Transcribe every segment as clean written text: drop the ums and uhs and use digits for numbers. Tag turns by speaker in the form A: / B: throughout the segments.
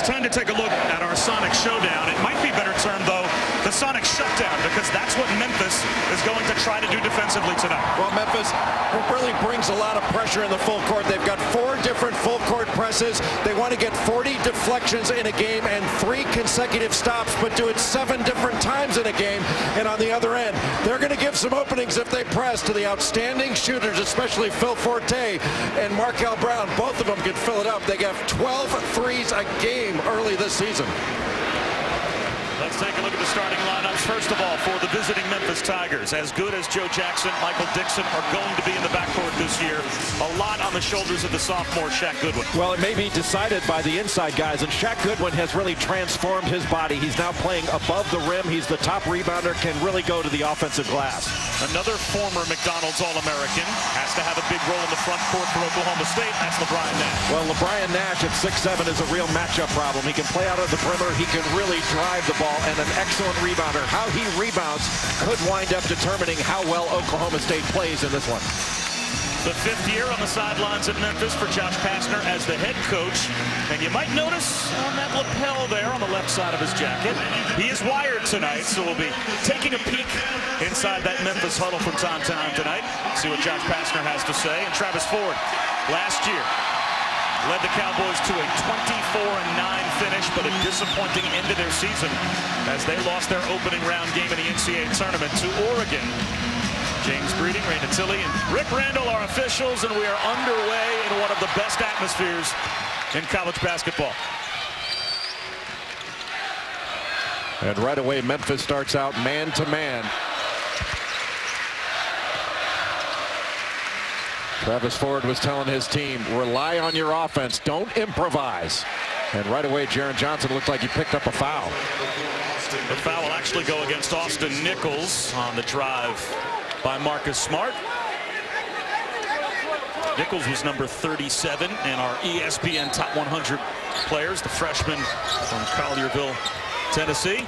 A: Time to take a look at our Sonic Showdown. It might be better termed, though, the Sonic Shutdown, because that's what Memphis is going to try to do defensively tonight.
B: Well, Memphis really brings a lot of pressure in the full court. They've got 4 different full court presses. They want to get 40 deflections in a game and 3 consecutive stops, but do it 7 different times in a game. And on the other end, they're going to give some openings if they press to the outstanding shooters, especially Phil Forte and Markel Brown. Both of them can fill it up. They got 12 threes a game early this season.
A: Let's take a look at the starting lineups. First of all, for the visiting Memphis Tigers, as good as Joe Jackson, Michael Dixon are going to be in the backcourt this year. A lot on the shoulders of the sophomore Shaq Goodwin.
C: Well, it may be decided by the inside guys, and Shaq Goodwin has really transformed his body. He's now playing above the rim. He's the top rebounder, can really go to the offensive glass.
A: Another former McDonald's All-American has to have a big role in the front court for Oklahoma State. That's LeBron Nash.
C: Well, LeBron Nash at 6'7" is a real matchup problem. He can play out of the perimeter. He can really drive the ball, and an excellent rebounder. How he rebounds could wind up determining how well Oklahoma State plays in this one.
A: The 5th year on the sidelines at Memphis for Josh Pastner as the head coach. And you might notice on that lapel there on the left side of his jacket, he is wired tonight, so we'll be taking a peek inside that Memphis huddle from time to time tonight. See what Josh Pastner has to say. And Travis Ford, last year, led the Cowboys to a 24-9 finish, but a disappointing end to their season as they lost their opening round game in the NCAA tournament to Oregon. James Breeding, Raina Tilley, and Rick Randall are officials, and we are underway in one of the best atmospheres in college basketball.
C: And right away, Memphis starts out man-to-man. Travis Ford was telling his team, rely on your offense, don't improvise. And right away, Jaren Johnson looked like he picked up a foul.
A: The foul will actually go against Austin Nichols on the drive by Marcus Smart. Nichols was number 37 in our ESPN Top 100 players, the freshman from Collierville, Tennessee.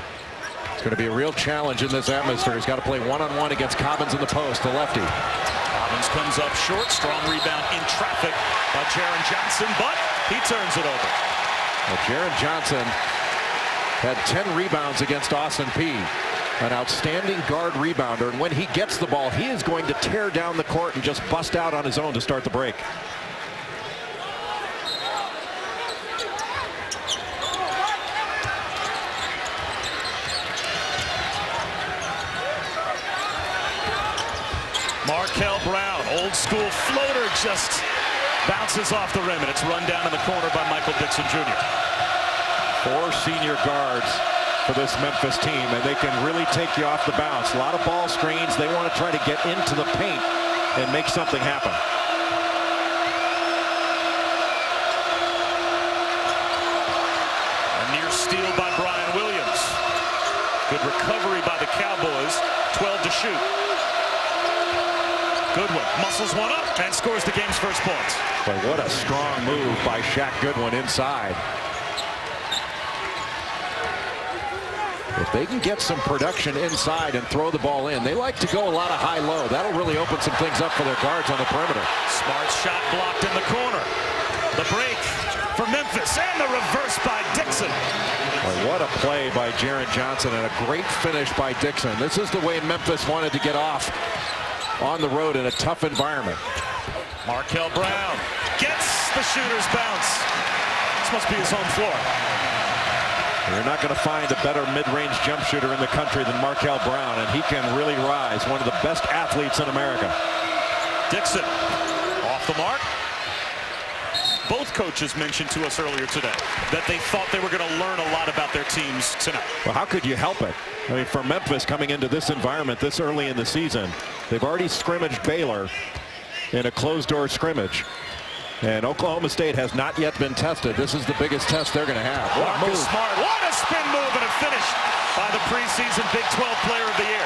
C: It's going to be a real challenge in this atmosphere. He's got to play one-on-one against Cobbins in the post, the lefty.
A: Cobbins comes up short, strong rebound in traffic by Jaren Johnson, but he turns it over.
C: Well, Jaren Johnson had 10 rebounds against Austin Peay. An outstanding guard rebounder, and when he gets the ball, he is going to tear down the court and just bust out on his own to start the break.
A: Markel Brown, old school floater, just bounces off the rim, and it's run down in the corner by Michael Dixon Jr.
C: 4 senior guards for this Memphis team, and they can really take you off the bounce. A lot of ball screens. They want to try to get into the paint and make something happen.
A: A near steal by Brian Williams. Good recovery by the Cowboys. 12 to shoot. Goodwin muscles one up and scores the game's first points.
C: But what a strong move by Shaq Goodwin inside. If they can get some production inside and throw the ball in, they like to go a lot of high-low. That'll really open some things up for their guards on the perimeter.
A: Smart shot blocked in the corner. The break for Memphis and the reverse by Dixon.
C: Well, what a play by Jaren Johnson and a great finish by Dixon. This is the way Memphis wanted to get off on the road in a tough environment.
A: Markel Brown gets the shooter's bounce. This must be his home floor.
C: You're not going to find a better mid-range jump shooter in the country than Markel Brown, and he can really rise. One of the best athletes in America.
A: Dixon off the mark. Both coaches mentioned to us earlier today that they thought they were going to learn a lot about their teams tonight.
C: Well, how could you help it? I mean, for Memphis coming into this environment this early in the season, they've already scrimmaged Baylor in a closed-door scrimmage. And Oklahoma State has not yet been tested. This is the biggest test they're going to have.
A: Marcus Smart, what a spin move and a finish by the preseason Big 12 Player of the Year.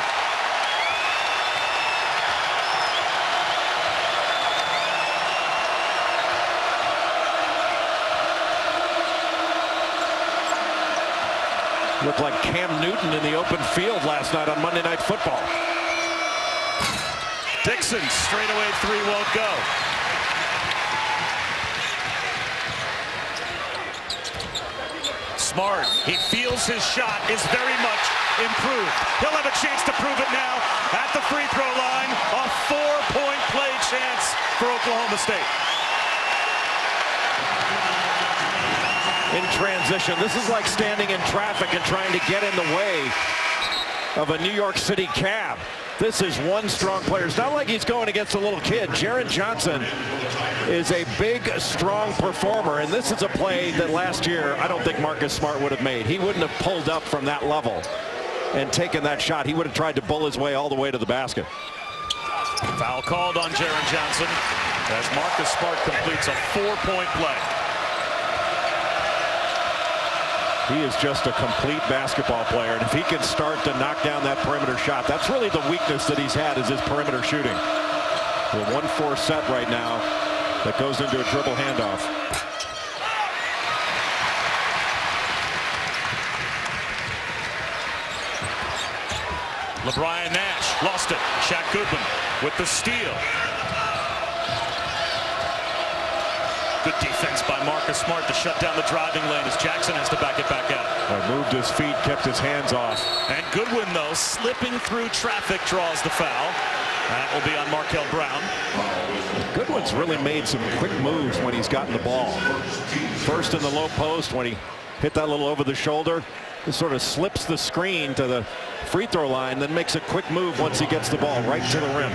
C: Looked like Cam Newton in the open field last night on Monday Night Football.
A: Dixon, straightaway 3 won't go. Smart, he feels his shot is very much improved. He'll have a chance to prove it now at the free throw line. A 4-point play chance for Oklahoma State.
C: In transition, this is like standing in traffic and trying to get in the way of a New York City cab. This is one strong player. It's not like he's going against a little kid. Jaren Johnson is a big, strong performer, and this is a play that last year I don't think Marcus Smart would have made. He wouldn't have pulled up from that level and taken that shot. He would have tried to bull his way all the way to the basket.
A: Foul called on Jaren Johnson as Marcus Smart completes a 4-point play.
C: He is just a complete basketball player, and if he can start to knock down that perimeter shot, that's really the weakness that he's had, is his perimeter shooting. The 1-4 set right now that goes into a dribble handoff.
A: LeBron Nash lost it. Shaq Goodwin with the steal. Good defense by Marcus Smart to shut down the driving lane as Jackson has to back it back out.
C: Moved his feet, kept his hands off.
A: And Goodwin, though, slipping through traffic, draws the foul. That will be on Markel Brown.
C: Goodwin's really made some quick moves when he's gotten the ball. First in the low post when he hit that little over the shoulder. He sort of slips the screen to the free throw line, then makes a quick move once he gets the ball right to the rim.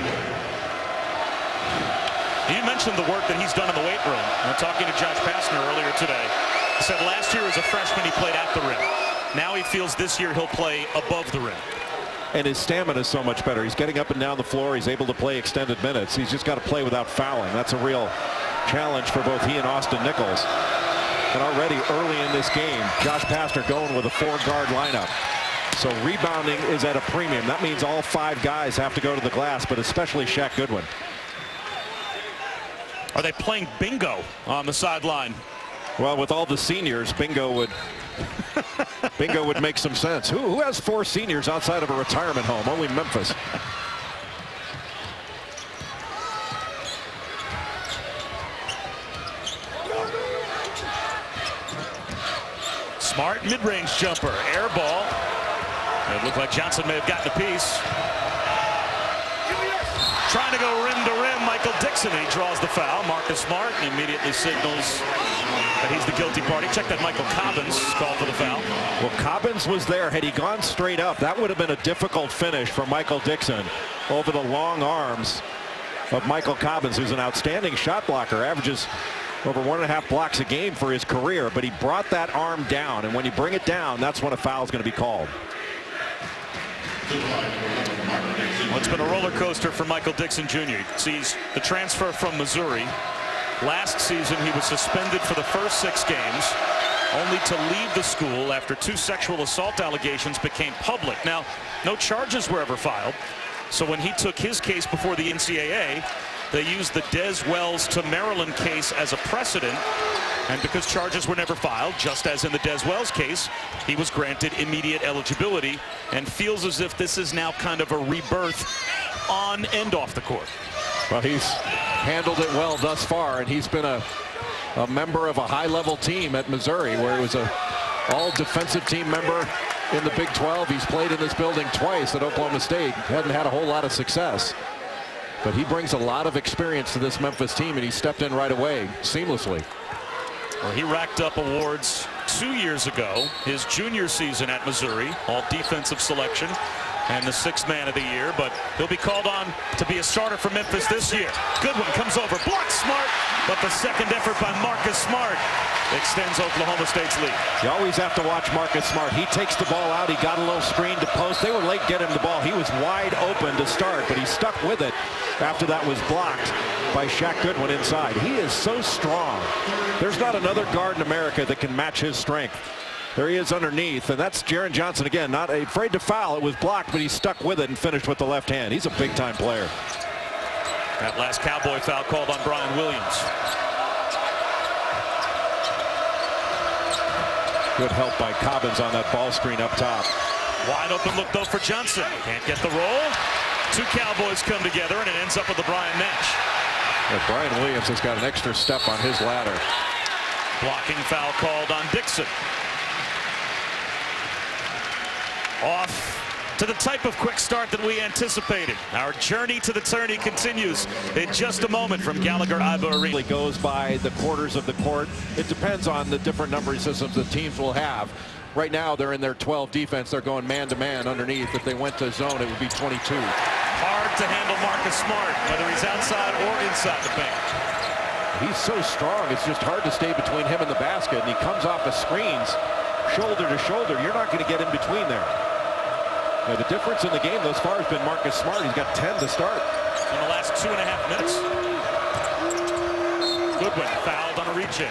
A: You mentioned the work that he's done in the weight room. I'm talking to Josh Pastner earlier today. He said last year as a freshman he played at the rim. Now he feels this year he'll play above the rim.
C: And his stamina is so much better. He's getting up and down the floor. He's able to play extended minutes. He's just got to play without fouling. That's a real challenge for both he and Austin Nichols. And already early in this game, Josh Pastner going with a 4-guard lineup. So rebounding is at a premium. That means all 5 guys have to go to the glass, but especially Shaq Goodwin.
A: Are they playing bingo on the sideline?
C: Well, with all the seniors, bingo would make some sense. Who has 4 seniors outside of a retirement home? Only Memphis.
A: Smart mid-range jumper, air ball. It looked like Johnson may have gotten a piece. Trying to go rim to rim, Michael Dixon. He draws the foul. Marcus Smart immediately signals that he's the guilty party. Check that Michael Cobbins called for the foul.
C: Well, Cobbins was there. Had he gone straight up, that would have been a difficult finish for Michael Dixon over the long arms of Michael Cobbins, who's an outstanding shot blocker, averages over 1.5 blocks a game for his career, but he brought that arm down, and when you bring it down, that's when a foul is going to be called.
A: Well, it's been a roller coaster for Michael Dixon Jr. Sees the transfer from Missouri. Last season, he was suspended for the first 6 games, only to leave the school after 2 sexual assault allegations became public. Now, no charges were ever filed. So when he took his case before the NCAA, they used the Des Wells to Maryland case as a precedent. And because charges were never filed, just as in the Des Wells case, he was granted immediate eligibility and feels as if this is now kind of a rebirth on and off the court.
C: Well, he's handled it well thus far, and he's been a member of a high-level team at Missouri, where he was a all-defensive team member in the Big 12. He's played in this building twice at Oklahoma State. Hadn't had a whole lot of success. But he brings a lot of experience to this Memphis team, and he stepped in right away seamlessly.
A: Well, he racked up awards 2 years ago, his junior season at Missouri, all defensive selection, and the 6th man of the year, but he'll be called on to be a starter for Memphis this year. Goodwin comes over, blocks Smart, but the second effort by Marcus Smart extends Oklahoma State's lead.
C: You always have to watch Marcus Smart. He takes the ball out. He got a little screen to post. They were late getting him the ball. He was wide open to start, but he stuck with it after that was blocked by Shaq Goodwin inside. He is so strong. There's not another guard in America that can match his strength. There he is underneath, and that's Jaren Johnson again, not afraid to foul. It was blocked, but he stuck with it and finished with the left hand. He's a big-time player.
A: That last Cowboy foul called on Brian Williams.
C: Good help by Cobbins on that ball screen up top.
A: Wide open look, though, for Johnson. Can't get the roll. 2 Cowboys come together, and it ends up with the Brian Nash.
C: But Brian Williams has got an extra step on his ladder.
A: Blocking foul called on Dixon. off to the type of quick start that we anticipated. Our journey to the tourney continues in just a moment from Gallagher-Iba Arena.
C: It goes by the quarters of the court. It depends on the different numbering systems the teams will have. Right now, they're in their 12 defense. They're going man-to-man underneath. If they went to zone, it would be 22.
A: Hard to handle Marcus Smart, whether he's outside or inside the paint.
C: He's so strong, it's just hard to stay between him and the basket. And he comes off the screens, shoulder to shoulder. You're not going to get in between there. Now, the difference in the game thus far has been Marcus Smart. He's got 10 to start.
A: In the last 2.5 minutes. Goodwin fouled on a reach-in.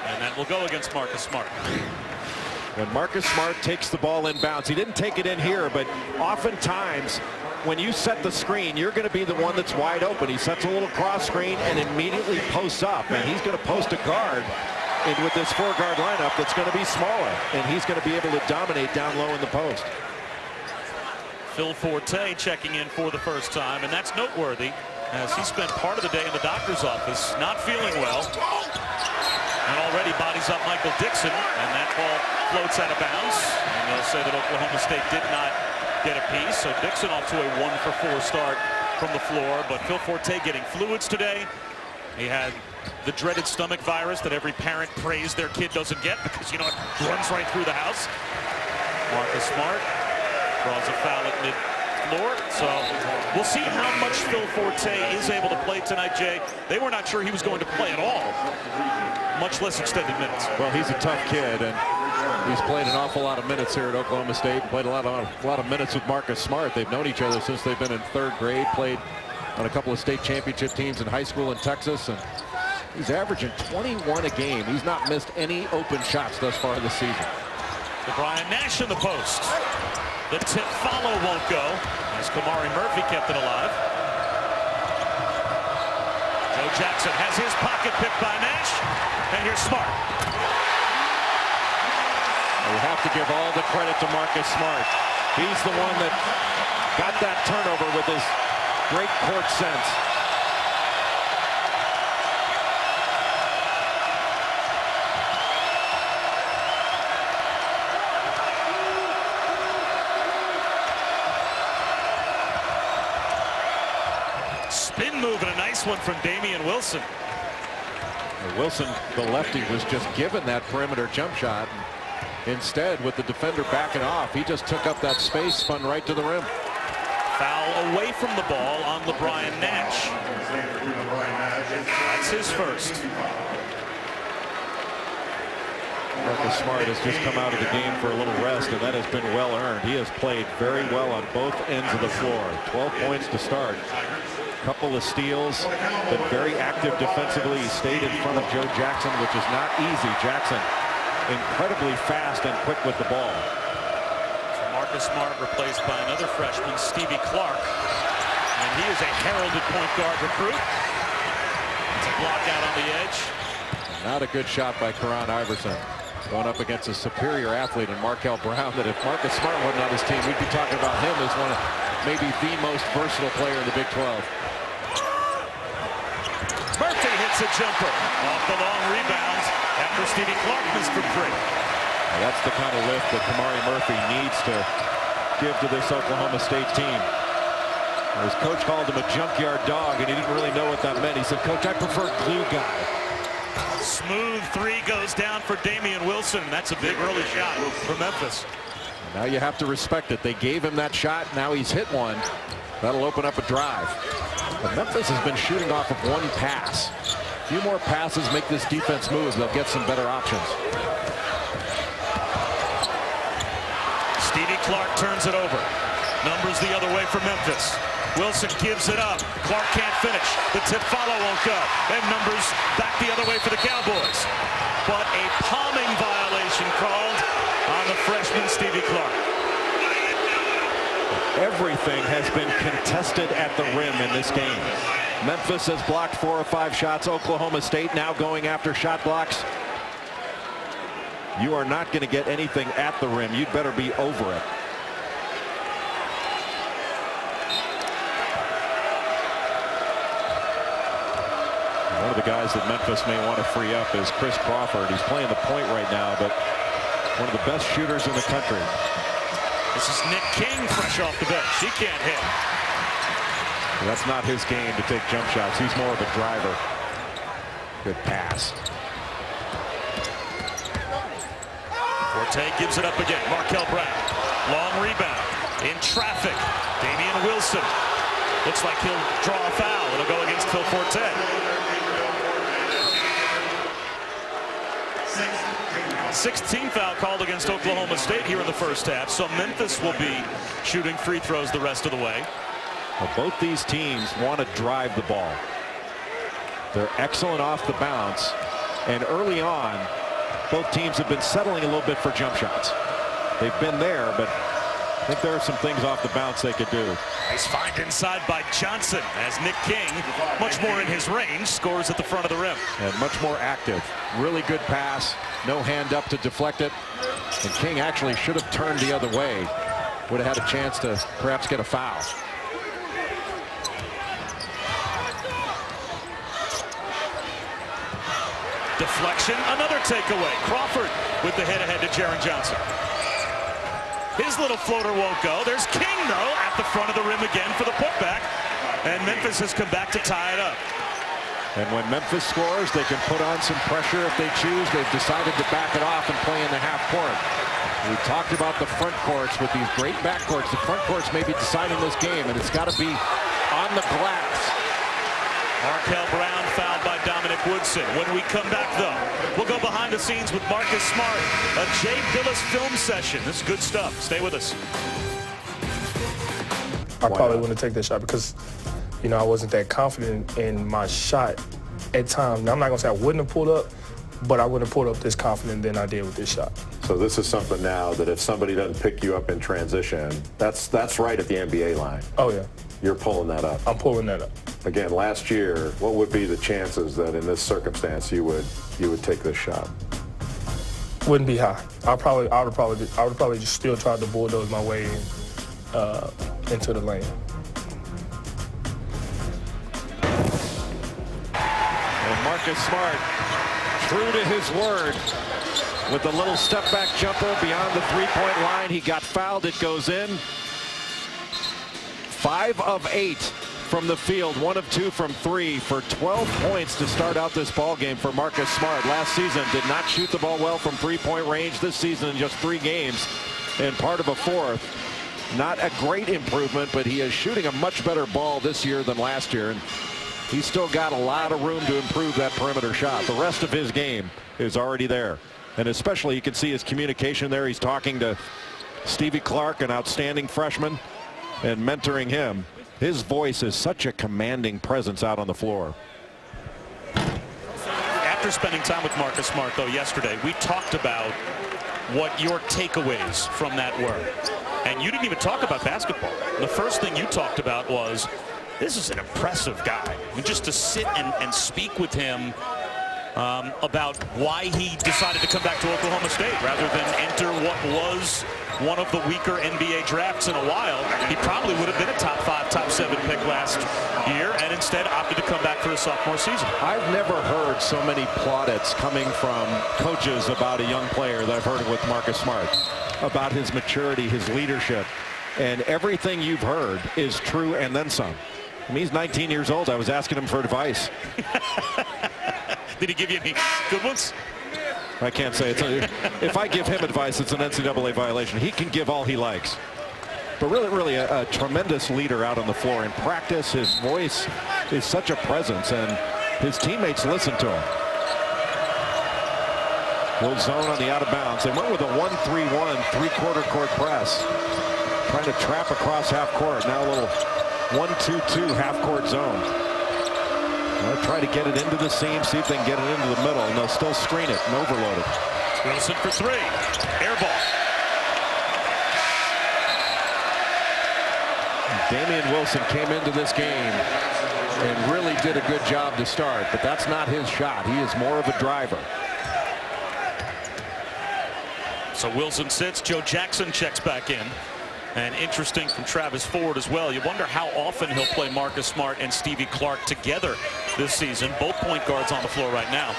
A: And that will go against Marcus Smart.
C: When Marcus Smart takes the ball inbounds, he didn't take it in here, but oftentimes when you set the screen, you're going to be the one that's wide open. He sets a little cross screen and immediately posts up, and he's going to post a guard in with this four-guard lineup that's going to be smaller, and he's going to be able to dominate down low in the post.
A: Phil Forte checking in for the first time, and that's noteworthy as he spent part of the day in the doctor's office not feeling well. And already bodies up Michael Dixon, and that ball floats out of bounds. And they'll say that Oklahoma State did not get a piece, so Dixon off to a 1-for-4 start from the floor. But Phil Forte getting fluids today. He had the dreaded stomach virus that every parent prays their kid doesn't get because, you know, it runs right through the house. Marcus Smart draws a foul at mid-floor. So we'll see how much Phil Forte is able to play tonight, Jay. They were not sure he was going to play at all, much less extended minutes.
C: Well, he's a tough kid, and he's played an awful lot of minutes here at Oklahoma State. Played a lot of minutes with Marcus Smart. They've known each other since they've been in 3rd grade. Played on a couple of state championship teams in high school in Texas, and he's averaging 21 a game. He's not missed any open shots thus far this season.
A: To Brian Nash in the post. The tip follow won't go as Kamari Murphy kept it alive. Joe Jackson has his pocket picked by Nash, and here's Smart.
C: We have to give all the credit to Marcus Smart. He's the one that got that turnover with his great court sense.
A: Spin move and a nice one from Damian Wilson.
C: Wilson, the lefty, was just given that perimeter jump shot. Instead, with the defender backing off, he just took up that space, spun right to the rim.
A: Foul away from the ball on LeBron Nash. That's his first.
C: Marcus Smart has just come out of the game for a little rest, and that has been well earned. He has played very well on both ends of the floor. 12 points to start. Couple of steals, but very active defensively. He stayed in front of Joe Jackson, which is not easy. Jackson incredibly fast and quick with the ball.
A: So Marcus Smart replaced by another freshman, Stevie Clark. And he is a heralded point guard recruit. It's a block out on the edge.
C: Not a good shot by Karan Iverson. Going up against a superior athlete in Markel Brown, that if Marcus Smart wasn't on his team, we'd be talking about him as one of maybe the most versatile player in the Big 12.
A: Murphy hits a jumper off the long rebound after Stevie Clark missed from 3.
C: Now that's the kind of lift that Kamari Murphy needs to give to this Oklahoma State team. His coach called him a junkyard dog, and he didn't really know what that meant. He said, "Coach, I prefer glue guy."
A: Smooth 3 goes down for Damian Wilson. That's a big early shot for Memphis.
C: Now you have to respect it. They gave him that shot. Now he's hit one. That'll open up a drive. But Memphis has been shooting off of one pass. A few more passes make this defense move. They'll get some better options.
A: Stevie Clark turns it over. Numbers the other way for Memphis. Wilson gives it up. Clark can't finish. The tip follow won't go. And numbers back the other way for the Cowboys. But a palming violation called on the freshman Stevie Clark.
C: Everything has been contested at the rim in this game. Memphis has blocked 4 or 5 shots. Oklahoma State now going after shot blocks. You are not going to get anything at the rim. You'd better be over it. One of the guys that Memphis may want to free up is Chris Crawford. He's playing the point right now, but one of the best shooters in the country.
A: This is Nick King fresh off the bench. He can't hit.
C: That's not his game to take jump shots. He's more of a driver. Good pass.
A: Forte gives it up again. Markel Brown. Long rebound. In traffic. Damian Wilson. Looks like he'll draw a foul. It'll go against Phil Forte. 16th foul called against Oklahoma State here in the first half. So Memphis will be shooting free throws the rest of the way.
C: Well, both these teams want to drive the ball. They're excellent off the bounce. And early on, both teams have been settling a little bit for jump shots. They've been there, but I think there are some things off the bounce they could do.
A: Nice find inside by Johnson as Nick King, much more in his range, scores at the front of the rim.
C: And much more active. Really good pass. No hand up to deflect it. And King actually should have turned the other way. Would have had a chance to perhaps get a foul.
A: Deflection, another takeaway. Crawford with the head-ahead to Jaren Johnson. His little floater won't go. There's King, though, at the front of the rim again for the putback. And Memphis has come back to tie it up.
C: And when Memphis scores, they can put on some pressure if they choose. They've decided to back it off and play in the half court. We talked about the front courts with these great back courts. The front courts may be deciding this game, and it's got to be on the glass.
A: Markel Brown fouled by Dominic Woodson. When we come back, though, we'll go behind the scenes with Marcus Smart. A Jay Billis film session. This is good stuff. Stay with us.
D: I probably wouldn't take that shot because, you know, I wasn't that confident in my shot at times. Now, I'm not going to say I wouldn't have pulled up, but I wouldn't have pulled up this confident than I did with this shot.
E: So this is something now that if somebody doesn't pick you up in transition, that's right at the NBA line.
D: Oh, yeah.
E: You're pulling that up.
D: I'm pulling that up.
E: Again, last year, what would be the chances that in this circumstance you would take this shot?
D: Wouldn't be high. I would probably just still try to bulldoze my way into the lane.
C: And Marcus Smart, true to his word, with a little step back jumper beyond the three-point line. He got fouled. It goes in. 5 of 8 from the field, 1 of 2 from 3 for 12 points to start out this ball game for Marcus Smart. Last season did not shoot the ball well from three-point range. This season in just 3 games and part of a 4th. Not a great improvement, but he is shooting a much better ball this year than last year, and he's still got a lot of room to improve that perimeter shot. The rest of his game is already there, and especially you can see his communication there. He's talking to Stevie Clark, an outstanding freshman, and mentoring him. His voice is such a commanding presence out on the floor.
A: After spending time with Marcus Smart, though, yesterday, we talked about what your takeaways from that were. And you didn't even talk about basketball. The first thing you talked about was, this is an impressive guy. I mean, just to sit and speak with him about why he decided to come back to Oklahoma State rather than enter what was one of the weaker NBA drafts in a while. He probably would have been a top 5, top 7 pick last year and instead opted to come back for his sophomore season.
C: I've never heard so many plaudits coming from coaches about a young player that I've heard with Marcus Smart, about his maturity, his leadership, and everything you've heard is true and then some. I mean, he's 19 years old. I was asking him for advice.
A: Did he give you any good ones?
C: I can't say it's if I give him advice, it's an NCAA violation. He can give all he likes. But really a tremendous leader out on the floor. In practice, his voice is such a presence, and his teammates listen to him. Little zone on the out of bounds. They went with a 1-3-1 three-quarter court press, trying to trap across half court. Now a little 1-2-2 half court zone. They'll try to get it into the seam, see if they can get it into the middle, and they'll still screen it and overload it.
A: Wilson for 3. Air ball.
C: Damian Wilson came into this game and really did a good job to start, but that's not his shot. He is more of a driver.
A: So Wilson sits. Joe Jackson checks back in. And interesting from Travis Ford as well. You wonder how often he'll play Marcus Smart and Stevie Clark together this season. Both point guards on the floor right now.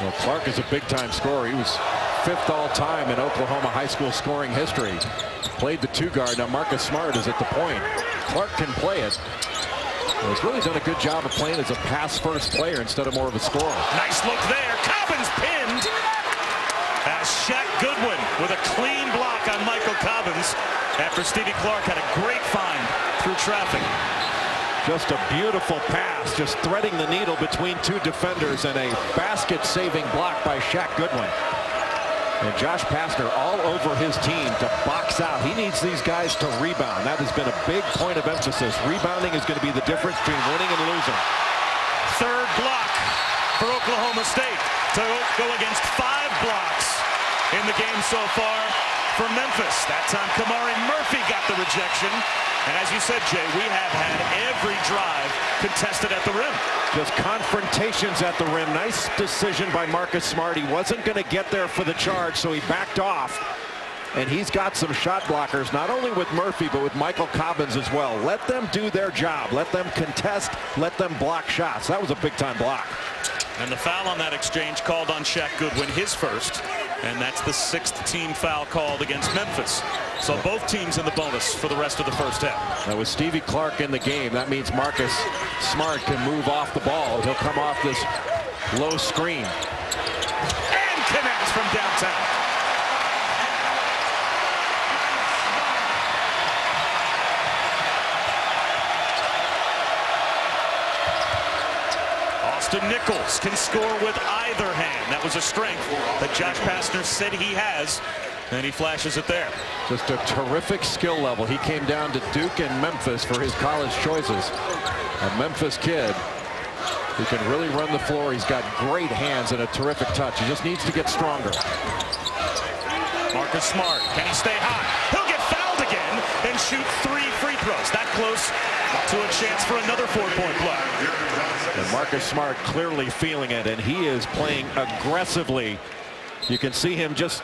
C: Well, Clark is a big-time scorer. He was 5th all-time in Oklahoma high school scoring history. Played the 2 guard. Now Marcus Smart is at the point. Clark can play it. He's really done a good job of playing as a pass-first player instead of more of a scorer.
A: Nice look there. Cobbins pinned. As Shaq Goodwin with a clean block on Michael Cobbins after Stevie Clark had a great find through traffic.
C: Just a beautiful pass, just threading the needle between 2 defenders, and a basket-saving block by Shaq Goodwin. And Josh Pastner all over his team to box out. He needs these guys to rebound. That has been a big point of emphasis. Rebounding is going to be the difference between winning and losing.
A: 3rd block for Oklahoma State to go against 5 blocks in the game so far for Memphis. That time Kamari Murphy got the rejection. And as you said, Jay, we have had every drive contested at the rim.
C: Just confrontations at the rim. Nice decision by Marcus Smart. He wasn't going to get there for the charge, so he backed off. And he's got some shot blockers, not only with Murphy, but with Michael Cobbins as well. Let them do their job. Let them contest. Let them block shots. That was a big-time block.
A: And the foul on that exchange called on Shaq Goodwin, his first. And that's the 6th team foul called against Memphis. So both teams in the bonus for the rest of the first half.
C: Now with Stevie Clark in the game, that means Marcus Smart can move off the ball. He'll come off this low screen.
A: And connects from downtown. Austin Nichols can score with either hand. That was a strength that Josh Pastner said he has, and he flashes it there.
C: Just a terrific skill level. He came down to Duke and Memphis for his college choices. A Memphis kid who can really run the floor. He's got great hands and a terrific touch. He just needs to get stronger.
A: Marcus Smart, can he stay high? He'll get fouled again and shoot 3 free throws. That close to a chance for another 4-point play.
C: And Marcus Smart clearly feeling it, and he is playing aggressively. You can see him just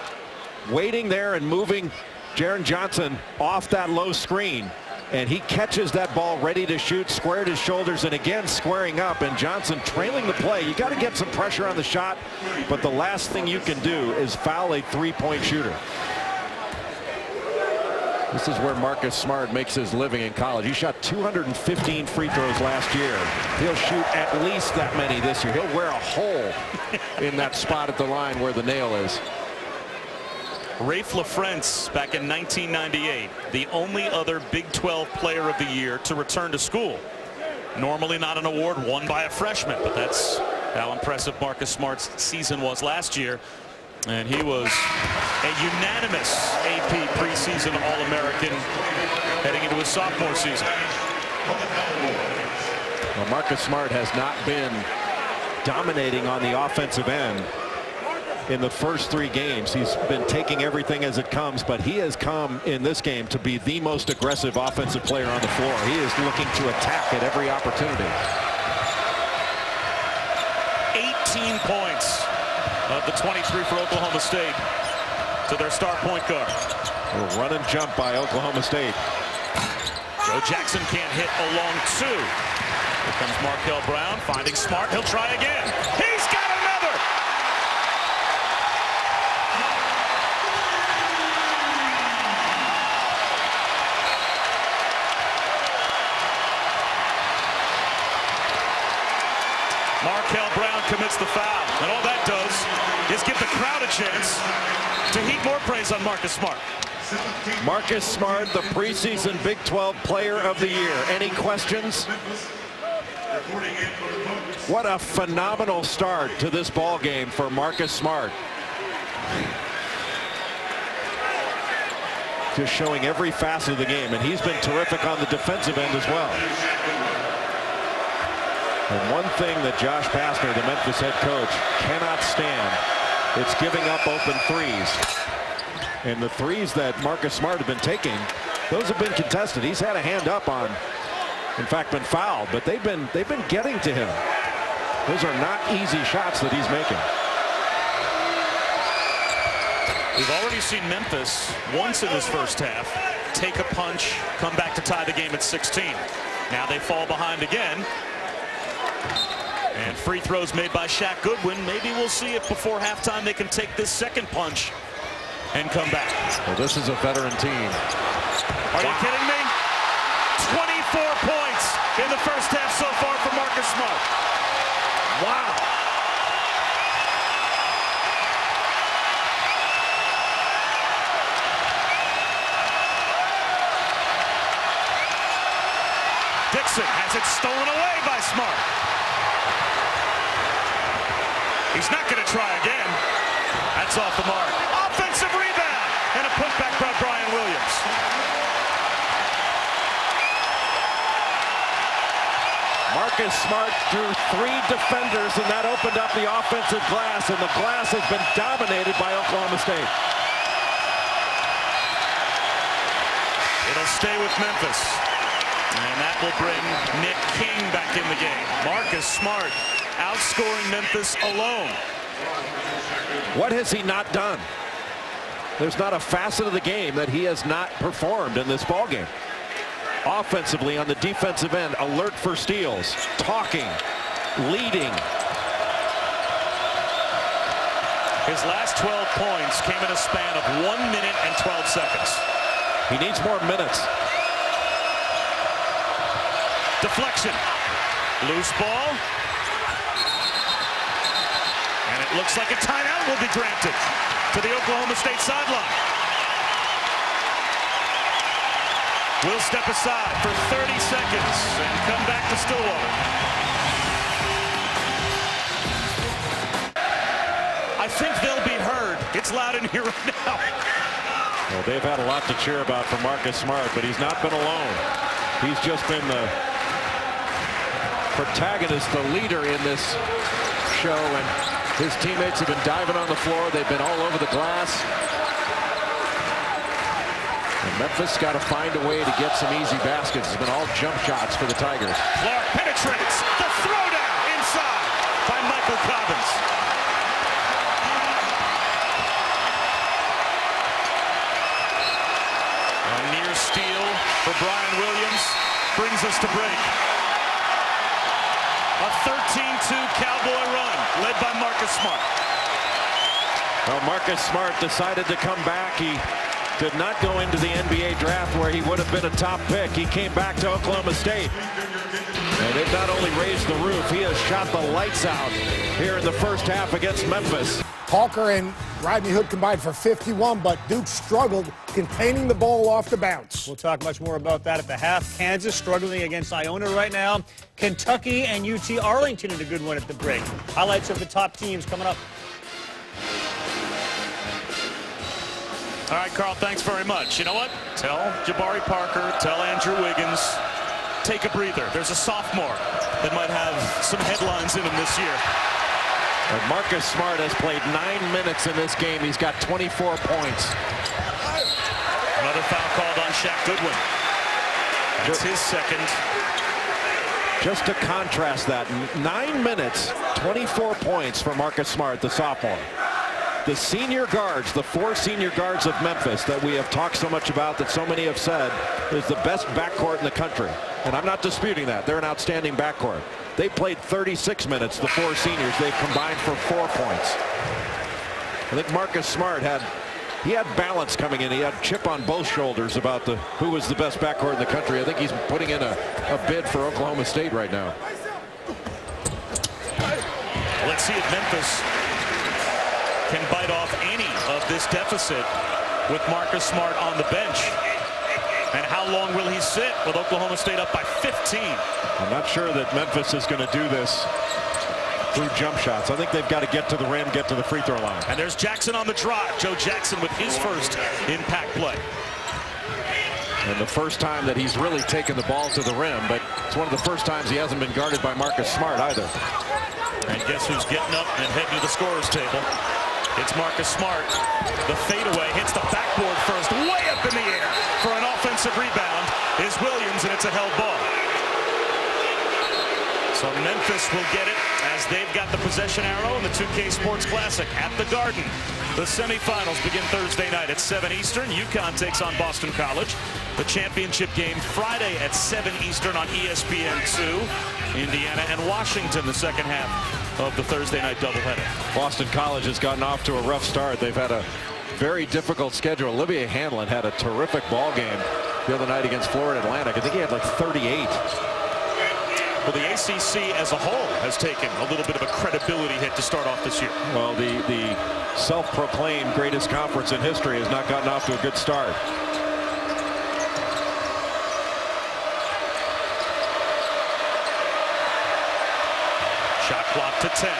C: waiting there and moving Jaren Johnson off that low screen. And he catches that ball ready to shoot, squared his shoulders, and again squaring up. And Johnson trailing the play. You got to get some pressure on the shot, but the last thing you can do is foul a 3-point shooter. This is where Marcus Smart makes his living in college. He shot 215 free throws last year. He'll shoot at least that many this year. He'll wear a hole in that spot at the line where the nail is.
A: Rafe LaFrentz back in 1998, the only other Big 12 player of the year to return to school. Normally not an award won by a freshman, but that's how impressive Marcus Smart's season was last year. And he was a unanimous AP preseason All-American heading into his sophomore season.
C: Well, Marcus Smart has not been dominating on the offensive end in the first 3 games. He's been taking everything as it comes, but he has come in this game to be the most aggressive offensive player on the floor. He is looking to attack at every opportunity.
A: 18 points of the 23 for Oklahoma State to their star point guard.
C: A run and jump by Oklahoma State.
A: Joe Jackson can't hit a long 2. Here comes Markel Brown finding Smart. He'll try again. He's got another. Markel Brown commits the foul, and all that does is give the crowd a chance to heap more praise on Marcus Smart.
C: Marcus Smart, the preseason Big 12 Player of the Year. Any questions? What a phenomenal start to this ball game for Marcus Smart. Just showing every facet of the game, and he's been terrific on the defensive end as well. And one thing that Josh Pastner, the Memphis head coach, cannot stand, it's giving up open threes. And the threes that Marcus Smart has been taking, those have been contested. He's had a hand up on, in fact, been fouled, but they've been getting to him. Those are not easy shots that he's making.
A: We've already seen Memphis once in this first half take a punch, come back to tie the game at 16. Now they fall behind again. And free throws made by Shaq Goodwin. Maybe we'll see if before halftime they can take this second punch and come back.
C: Well, this is a veteran team.
A: Are you kidding me? 24 points in the first half so far for Marcus Smart. Wow. Dixon has it stolen away by Smart. He's not going to try again. That's off the mark. Offensive rebound and a putback by Brian Williams.
C: Marcus Smart drew 3 defenders, and that opened up the offensive glass, and the glass has been dominated by Oklahoma State.
A: It'll stay with Memphis. And that will bring Nick King back in the game. Marcus Smart outscoring Memphis alone.
C: What has he not done? There's not a facet of the game that he has not performed in this ballgame. Offensively, on the defensive end, alert for steals, talking, leading.
A: His last 12 points came in a span of 1 minute and 12 seconds.
C: He needs more minutes.
A: Deflection. Loose ball. And it looks like a timeout will be granted to the Oklahoma State sideline. We'll step aside for 30 seconds and come back to Stillwater. I think they'll be heard. It's loud in here right now.
C: Well, they've had a lot to cheer about from Marcus Smart, but he's not been alone. He's just been the protagonist, the leader in this show, and his teammates have been diving on the floor. They've been all over the glass. And Memphis got to find a way to get some easy baskets. It's been all jump shots for the Tigers.
A: Clark penetrates. The throwdown inside by Michael Cobbins. A near steal for Brian Williams brings us to break. A 13-2 Cowboy run led by Marcus Smart.
C: Well, Marcus Smart decided to come back. He did not go into the NBA draft where he would have been a top pick. He came back to Oklahoma State. And they've not only raised the roof, he has shot the lights out here in the first half against Memphis.
F: Hawker and Rodney Hood combined for 51, but Duke struggled containing the ball off the bounce.
G: We'll talk much more about that at the half. Kansas struggling against Iona right now. Kentucky and UT Arlington in a good one at the break. Highlights of the top teams coming up.
A: All right, Carl, thanks very much. You know what? Tell Jabari Parker, tell Andrew Wiggins, take a breather. There's a sophomore that might have some headlines in him this year.
C: And Marcus Smart has played 9 minutes in this game. He's got 24 points.
A: Another foul called on Shaq Goodwin. That's his second.
C: Just to contrast that, 9 minutes, 24 points for Marcus Smart, the sophomore. The senior guards, the 4 senior guards of Memphis that we have talked so much about, that so many have said is the best backcourt in the country. And I'm not disputing that. They're an outstanding backcourt. They played 36 minutes, the 4 seniors. They've combined for 4 points. I think Marcus Smart had balance coming in. He had chip on both shoulders about who was the best backcourt in the country. I think he's putting in a bid for Oklahoma State right now.
A: Let's see if Memphis can bite off any of this deficit with Marcus Smart on the bench. And how long will he sit with Oklahoma State up by 15?
C: I'm not sure that Memphis is going to do this through jump shots. I think they've got to get to the rim, get to the free throw line.
A: And there's Jackson on the drive. Joe Jackson with his first impact play.
C: And the first time that he's really taken the ball to the rim, but it's one of the first times he hasn't been guarded by Marcus Smart either.
A: And guess who's getting up and heading to the scorer's table? It's Marcus Smart. The fadeaway hits the backboard first, way up in the air for an offensive rebound is Williams, and it's a held ball. So Memphis will get it as they've got the possession arrow in the 2K Sports Classic at the Garden. The semifinals begin Thursday night at 7 Eastern. UConn takes on Boston College. The championship game Friday at 7 Eastern on ESPN2. Indiana and Washington, the second half of the Thursday night doubleheader.
C: Boston College has gotten off to a rough start. They've had a very difficult schedule. Olivier Hanlon had a terrific ball game the other night against Florida Atlantic. I think he had like 38.
A: Well, the ACC as a whole has taken a little bit of a credibility hit to start off this year.
C: Well, the self-proclaimed greatest conference in history has not gotten off to a good start.
A: Shot clock to 10.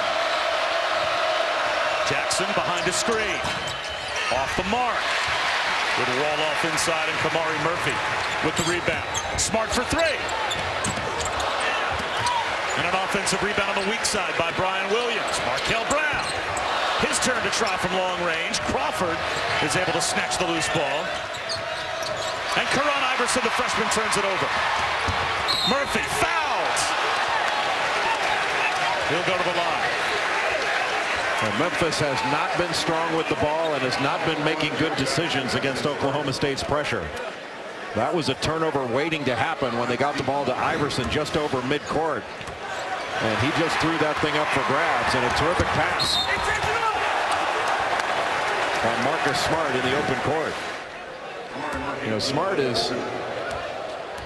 A: Jackson behind a screen. Off the mark. With a wall off inside and Kamari Murphy with the rebound. Smart for three. And an offensive rebound on the weak side by Brian Williams. Markel Brown. His turn to try from long range. Crawford is able to snatch the loose ball. And Karan Iverson, the freshman, turns it over. Murphy fouls. He'll go to the line.
C: Well, Memphis has not been strong with the ball and has not been making good decisions against Oklahoma State's pressure. That was a turnover waiting to happen when they got the ball to Iverson just over midcourt. And he just threw that thing up for grabs, and a terrific pass by Marcus Smart in the open court. You know, Smart has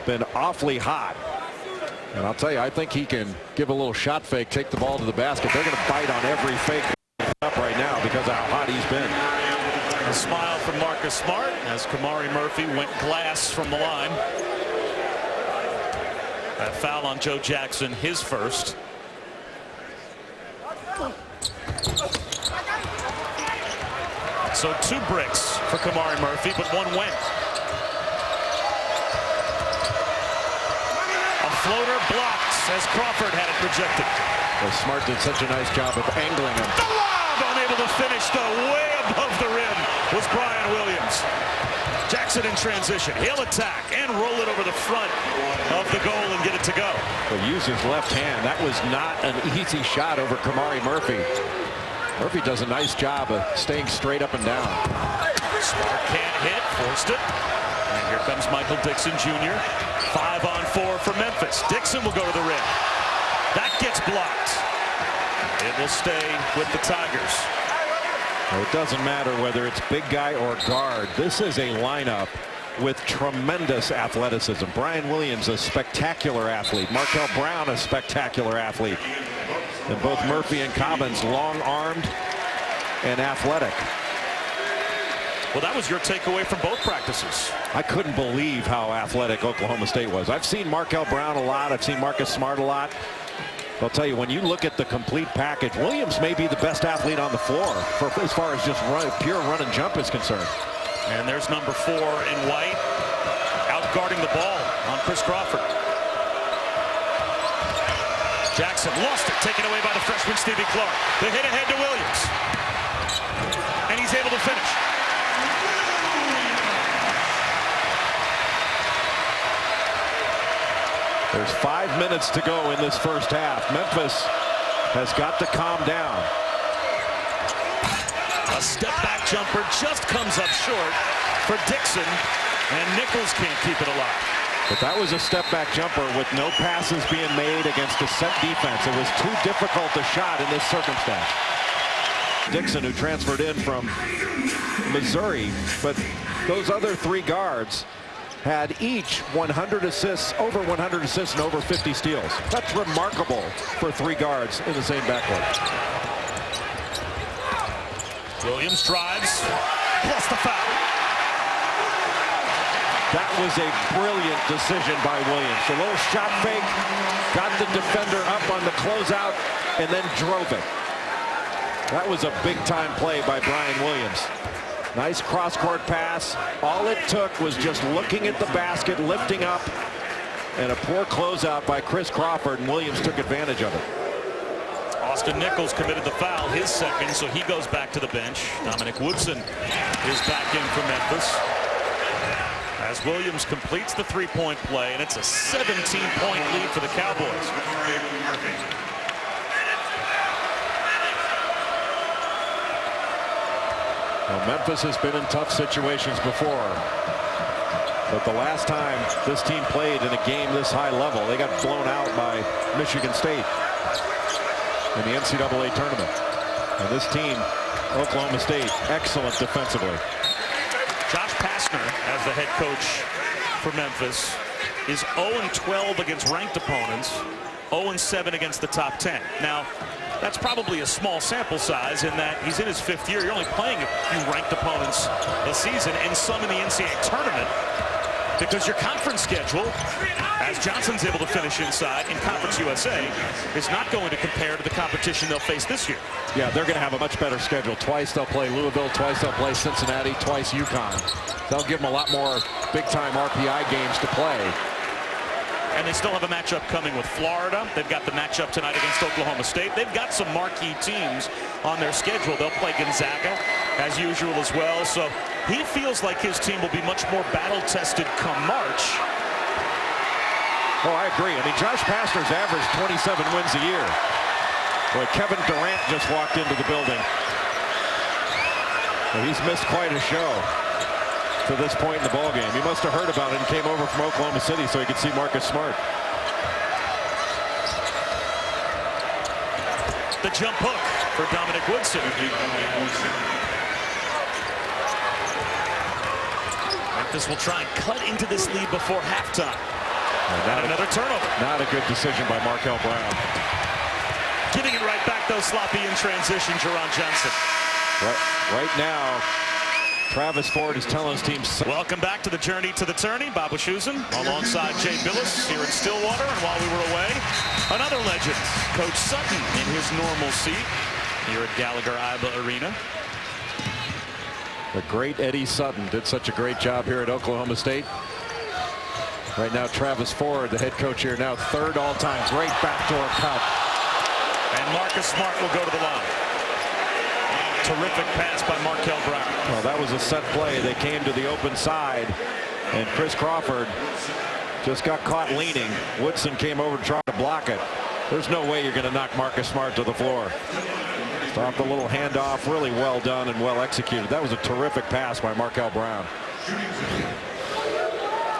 C: been awfully hot. And I'll tell you, I think he can give a little shot fake, take the ball to the basket. They're going to fight on every fake up right now because of how hot he's been.
A: A smile from Marcus Smart as Kamari Murphy went glass from the line. That foul on Joe Jackson, his first. So 2 bricks for Kamari Murphy, but 1 went. A floater blocked as Crawford had it projected.
C: Well, Smart did such a nice job of angling him.
A: The lob, unable to finish, though, way above the rim was Brian Williams. Jackson in transition. He'll attack and roll it over the front of the goal and get it to go.
C: But use his left hand. That was not an easy shot over Kamari Murphy. Murphy does a nice job of staying straight up and down.
A: Smart can't hit, forced it. And here comes Michael Dixon Jr. 5-on-4 for Memphis. Dixon will go to the rim. That gets blocked. It will stay with the Tigers.
C: It doesn't matter whether it's big guy or guard. This is a lineup with tremendous athleticism. Brian Williams, a spectacular athlete. Markel Brown, a spectacular athlete. And both Murphy and Cobbins long-armed and athletic.
A: Well, that was your takeaway from both practices.
C: I couldn't believe how athletic Oklahoma State was. I've seen Markel Brown a lot. I've seen Marcus Smart a lot. I'll tell you, when you look at the complete package, Williams may be the best athlete on the floor as far as just pure run and jump is concerned.
A: And there's number 4 in white, out guarding the ball on Chris Crawford. Jackson lost it, taken away by the freshman Stevie Clark. The hit ahead to Williams. And he's able to finish.
C: There's 5 minutes to go in this first half. Memphis has got to calm down.
A: A step-back jumper just comes up short for Dixon, and Nichols can't keep it alive.
C: But that was a step-back jumper with no passes being made against a set defense. It was too difficult a shot in this circumstance. Dixon, who transferred in from Missouri, but those other 3 guards had each 100 assists, over 100 assists, and over 50 steals. That's remarkable for 3 guards in the same backcourt.
A: Williams drives, plus the foul.
C: That was a brilliant decision by Williams. A little shot fake, got the defender up on the closeout, and then drove it. That was a big-time play by Brian Williams. Nice cross-court pass. All it took was just looking at the basket, lifting up, and a poor closeout by Chris Crawford, and Williams took advantage of it.
A: Austin Nichols committed the foul, his second, so he goes back to the bench. Dominic Woodson is back in for Memphis as Williams completes the 3-point play, and it's a 17-point lead for the Cowboys.
C: Well, Memphis has been in tough situations before. But the last time this team played in a game this high level, they got blown out by Michigan State in the NCAA tournament. And this team, Oklahoma State, excellent defensively.
A: Josh Pastner, as the head coach for Memphis, is 0-12 against ranked opponents, 0-7 against the top 10. Now, that's probably a small sample size in that he's in his 5th year. You're only playing a few ranked opponents a season and some in the NCAA tournament, because your conference schedule, as Johnson's able to finish inside in Conference USA, is not going to compare to the competition they'll face this year.
C: Yeah, they're going to have a much better schedule. Twice they'll play Louisville, twice they'll play Cincinnati, twice UConn. They'll give them a lot more big-time RPI games to play.
A: And they still have a matchup coming with Florida. They've got the matchup tonight against Oklahoma State. They've got some marquee teams on their schedule. They'll play Gonzaga as usual as well. So he feels like his team will be much more battle-tested come March.
C: Oh, I agree. I mean, Josh Pastner's averaged 27 wins a year. Boy, Kevin Durant just walked into the building. Well, he's missed quite a show to this point in the ballgame. He must have heard about it and came over from Oklahoma City so he could see Marcus Smart.
A: The jump hook for Dominic Woodson. Memphis will try and cut into this lead before halftime. And another turnover.
C: Not a good decision by Markel Brown.
A: Giving it right back, though, sloppy in transition, Jaron Johnson.
C: Right now, Travis Ford is telling his team.
A: Welcome back to the journey to the tourney. Bob Wischusen alongside Jay Billis here in Stillwater. And while we were away, another legend, Coach Sutton, in his normal seat here at Gallagher-Iba Arena.
C: The great Eddie Sutton did such a great job here at Oklahoma State. Right now, Travis Ford, the head coach here, now 3rd all-time. Great backdoor cut.
A: And Marcus Smart will go to the line. Terrific pass by Markel Brown.
C: Well, that was a set play. They came to the open side, and Chris Crawford just got caught leaning. Woodson came over to try to block it. There's no way you're going to knock Marcus Smart to the floor. Stopped a little handoff, really well done and well executed. That was a terrific pass by Markel Brown.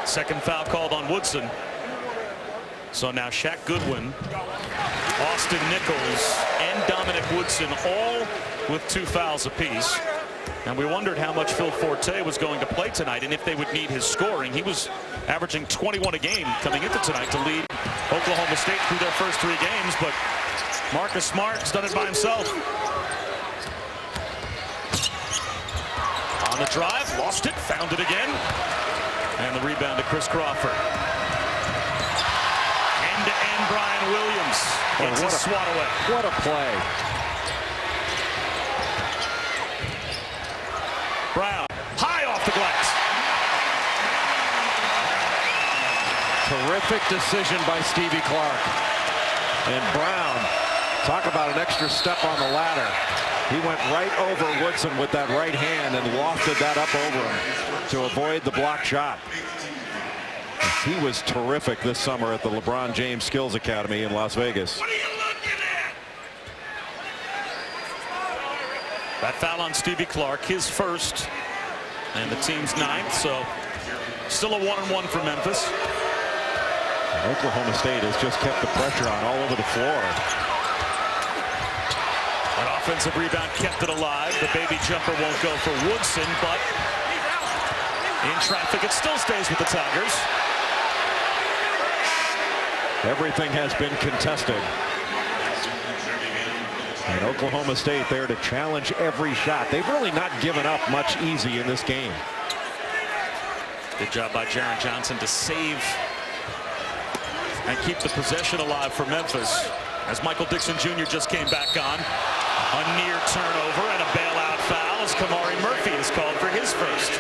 A: Second foul called on Woodson. So now Shaq Goodwin, Austin Nichols, and Dominic Woodson all with 2 fouls apiece. And we wondered how much Phil Forte was going to play tonight and if they would need his scoring. He was averaging 21 a game coming into tonight to lead Oklahoma State through their first 3 games, but Marcus Smart's done it by himself. On the drive, lost it, found it again. And the rebound to Chris Crawford. End-to-end Brian Williams gets his swat away.
C: What a play.
A: Brown, high off the glass.
C: Terrific decision by Stevie Clark. And Brown, talk about an extra step on the ladder. He went right over Woodson with that right hand and lofted that up over him to avoid the block shot. He was terrific this summer at the LeBron James Skills Academy in Las Vegas.
A: That foul on Stevie Clark, his first, and the team's 9th, so still a 1-and-1 for Memphis.
C: Oklahoma State has just kept the pressure on all over the floor.
A: An offensive rebound kept it alive. The baby jumper won't go for Woodson, but in traffic, it still stays with the Tigers.
C: Everything has been contested. And Oklahoma State there to challenge every shot. They've really not given up much easy in this game.
A: Good job by Jaron Johnson to save and keep the possession alive for Memphis. As Michael Dixon Jr. just came back on. A near turnover and a bailout foul as Kamari Murphy is called for his first.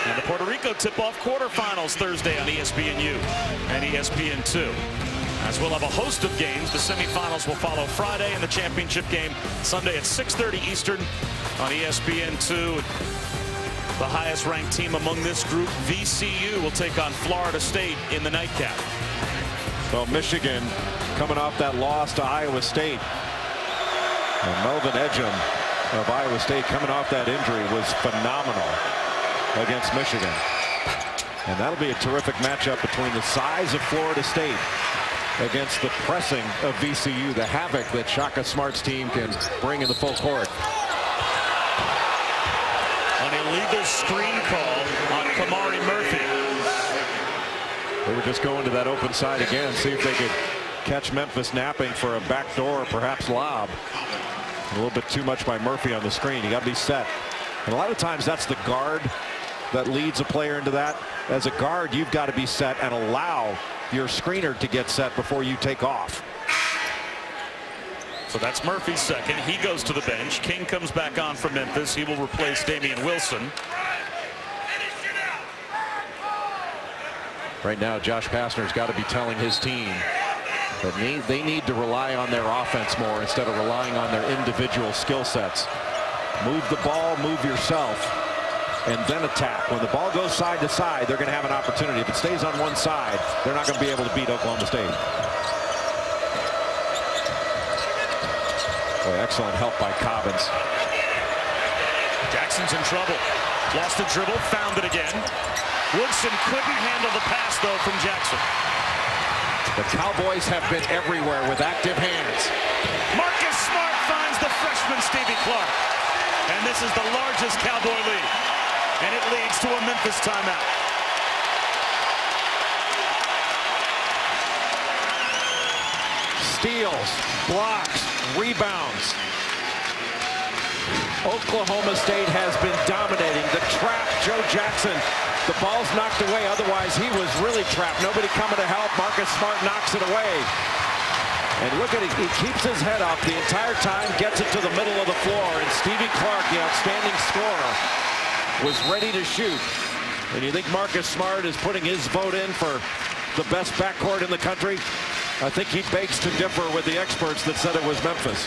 A: And the Puerto Rico tip-off quarterfinals Thursday on ESPNU and ESPN2. As we'll have a host of games. The semifinals will follow Friday and the championship game Sunday at 6:30 Eastern on ESPN2. The highest ranked team among this group, VCU, will take on Florida State in the nightcap.
C: So Michigan coming off that loss to Iowa State. And Melvin Edgem of Iowa State, coming off that injury, was phenomenal against Michigan. And that'll be a terrific matchup between the size of Florida State against the pressing of VCU, the havoc that Shaka Smart's team can bring in the full court.
A: An illegal screen call on Kamari Murphy.
C: They were just going to that open side again, see if they could catch Memphis napping for a backdoor or perhaps lob. A little bit too much by Murphy on the screen. You got to be set. And a lot of times that's the guard that leads a player into that. As a guard, you've got to be set and allow your screener to get set before you take off.
A: So that's Murphy's second. He goes to the bench. King comes back on for Memphis. He will replace Damian Wilson.
C: Right now, Josh Pastner's got to be telling his team that they need to rely on their offense more instead of relying on their individual skill sets. Move the ball, move yourself, and then attack. When the ball goes side to side, they're going to have an opportunity. If it stays on one side, they're not going to be able to beat Oklahoma State. Boy, excellent help by Cobbins.
A: Jackson's in trouble. Lost the dribble, found it again. Woodson couldn't handle the pass, though, from Jackson.
C: The Cowboys have been everywhere with active hands.
A: Marcus Smart finds the freshman Stevie Clark. And this is the largest Cowboy lead. And it leads to a Memphis timeout.
C: Steals, blocks, rebounds. Oklahoma State has been dominating. The trap, Joe Jackson. The ball's knocked away. Otherwise, he was really trapped. Nobody coming to help. Marcus Smart knocks it away. And look at it. He keeps his head up the entire time, gets it to the middle of the floor. And Stevie Clark, the outstanding scorer, was ready to shoot. And you think Marcus Smart is putting his vote in for the best backcourt in the country? I think he begs to differ with the experts that said it was Memphis.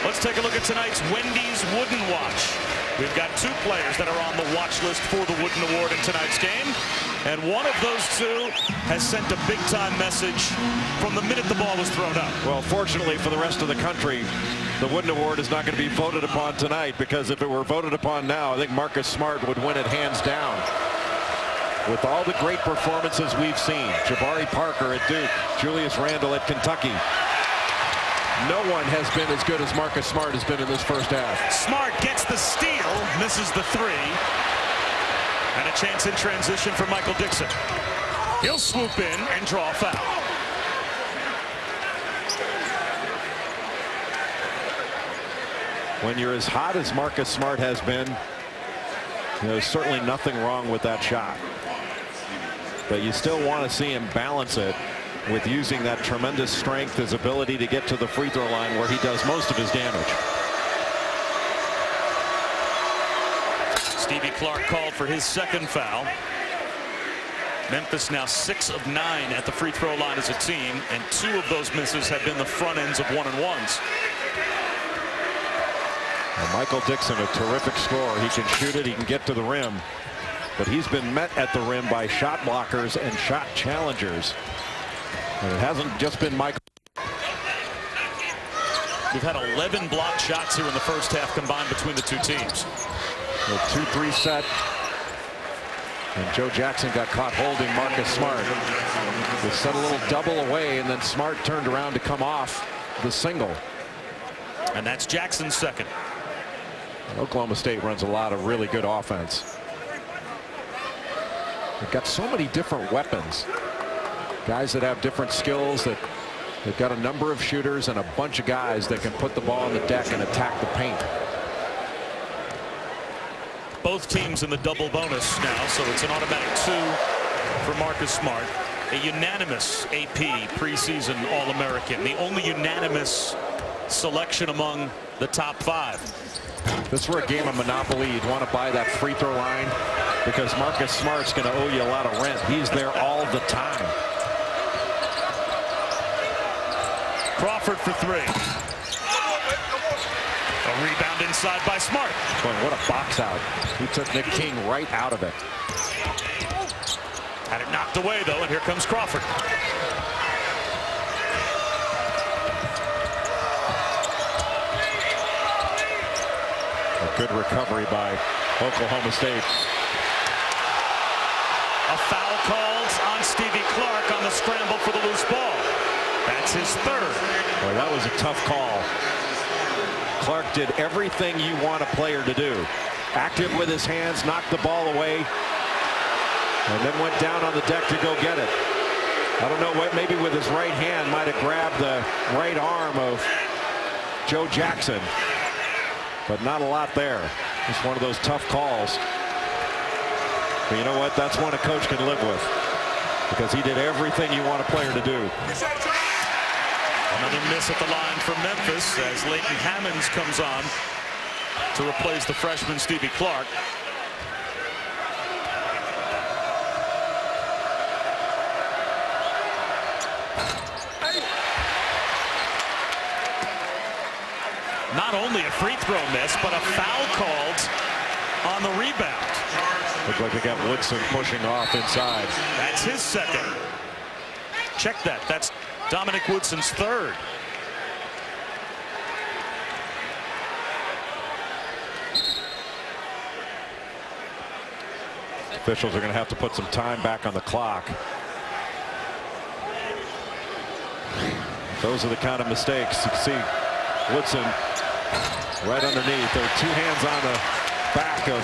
A: Let's take a look at tonight's Wendy's Wooden Watch. We've got two players that are on the watch list for the Wooden Award in tonight's game. And one of those two has sent a big-time message from the minute the ball was thrown up.
C: Well, fortunately for the rest of the country, the Wooden Award is not going to be voted upon tonight, because if it were voted upon now, I think Marcus Smart would win it hands down. With all the great performances we've seen, Jabari Parker at Duke, Julius Randle at Kentucky, no one has been as good as Marcus Smart has been in this first half.
A: Smart gets the steal, misses the three. And a chance in transition for Michael Dixon. He'll swoop in and draw a foul.
C: When you're as hot as Marcus Smart has been, there's certainly nothing wrong with that shot. But you still want to see him balance it with using that tremendous strength, his ability to get to the free throw line where he does most of his damage.
A: Stevie Clark called for his second foul. Memphis now 6 of 9 at the free throw line as a team, and 2 of those misses have been the front ends of 1-and-1s.
C: And Michael Dixon, a terrific scorer. He can shoot it, he can get to the rim, but he's been met at the rim by shot blockers and shot challengers. And it hasn't just been Michael.
A: We've had 11 blocked shots here in the first half combined between the two teams.
C: A 2-3 set. And Joe Jackson got caught holding Marcus Smart. They set a little double away, and then Smart turned around to come off the single.
A: And that's Jackson's second.
C: Oklahoma State runs a lot of really good offense. They've got so many different weapons. Guys that have different skills, that they've got a number of shooters and a bunch of guys that can put the ball on the deck and attack the paint.
A: Both teams in the double bonus now, so it's an automatic 2 for Marcus Smart. A unanimous AP preseason All-American. The only unanimous selection among the top 5.
C: This were a game of Monopoly. You'd want to buy that free throw line because Marcus Smart's going to owe you a lot of rent. He's there all the time.
A: Crawford for 3. A rebound inside by Smart.
C: Boy, what a box out. He took Nick King right out of it.
A: Had it knocked away, though, and here comes Crawford.
C: Good recovery by Oklahoma State.
A: A foul called on Stevie Clark on the scramble for the loose ball. That's his third.
C: Boy, that was a tough call. Clark did everything you want a player to do. Active with his hands, knocked the ball away, and then went down on the deck to go get it. I don't know what, maybe with his right hand might have grabbed the right arm of Joe Jackson, but not a lot there. It's one of those tough calls. But you know what? That's one a coach can live with, because he did everything you want a player to do.
A: Another miss at the line for Memphis as Leighton Hammonds comes on to replace the freshman Stevie Clark. Not only a free throw miss, but a foul called on the rebound.
C: Looks like they got Woodson pushing off inside.
A: That's his second. Check that. That's Dominic Woodson's third.
C: Officials are going to have to put some time back on the clock. Those are the kind of mistakes. You can see Woodson right underneath. There are two hands on the back of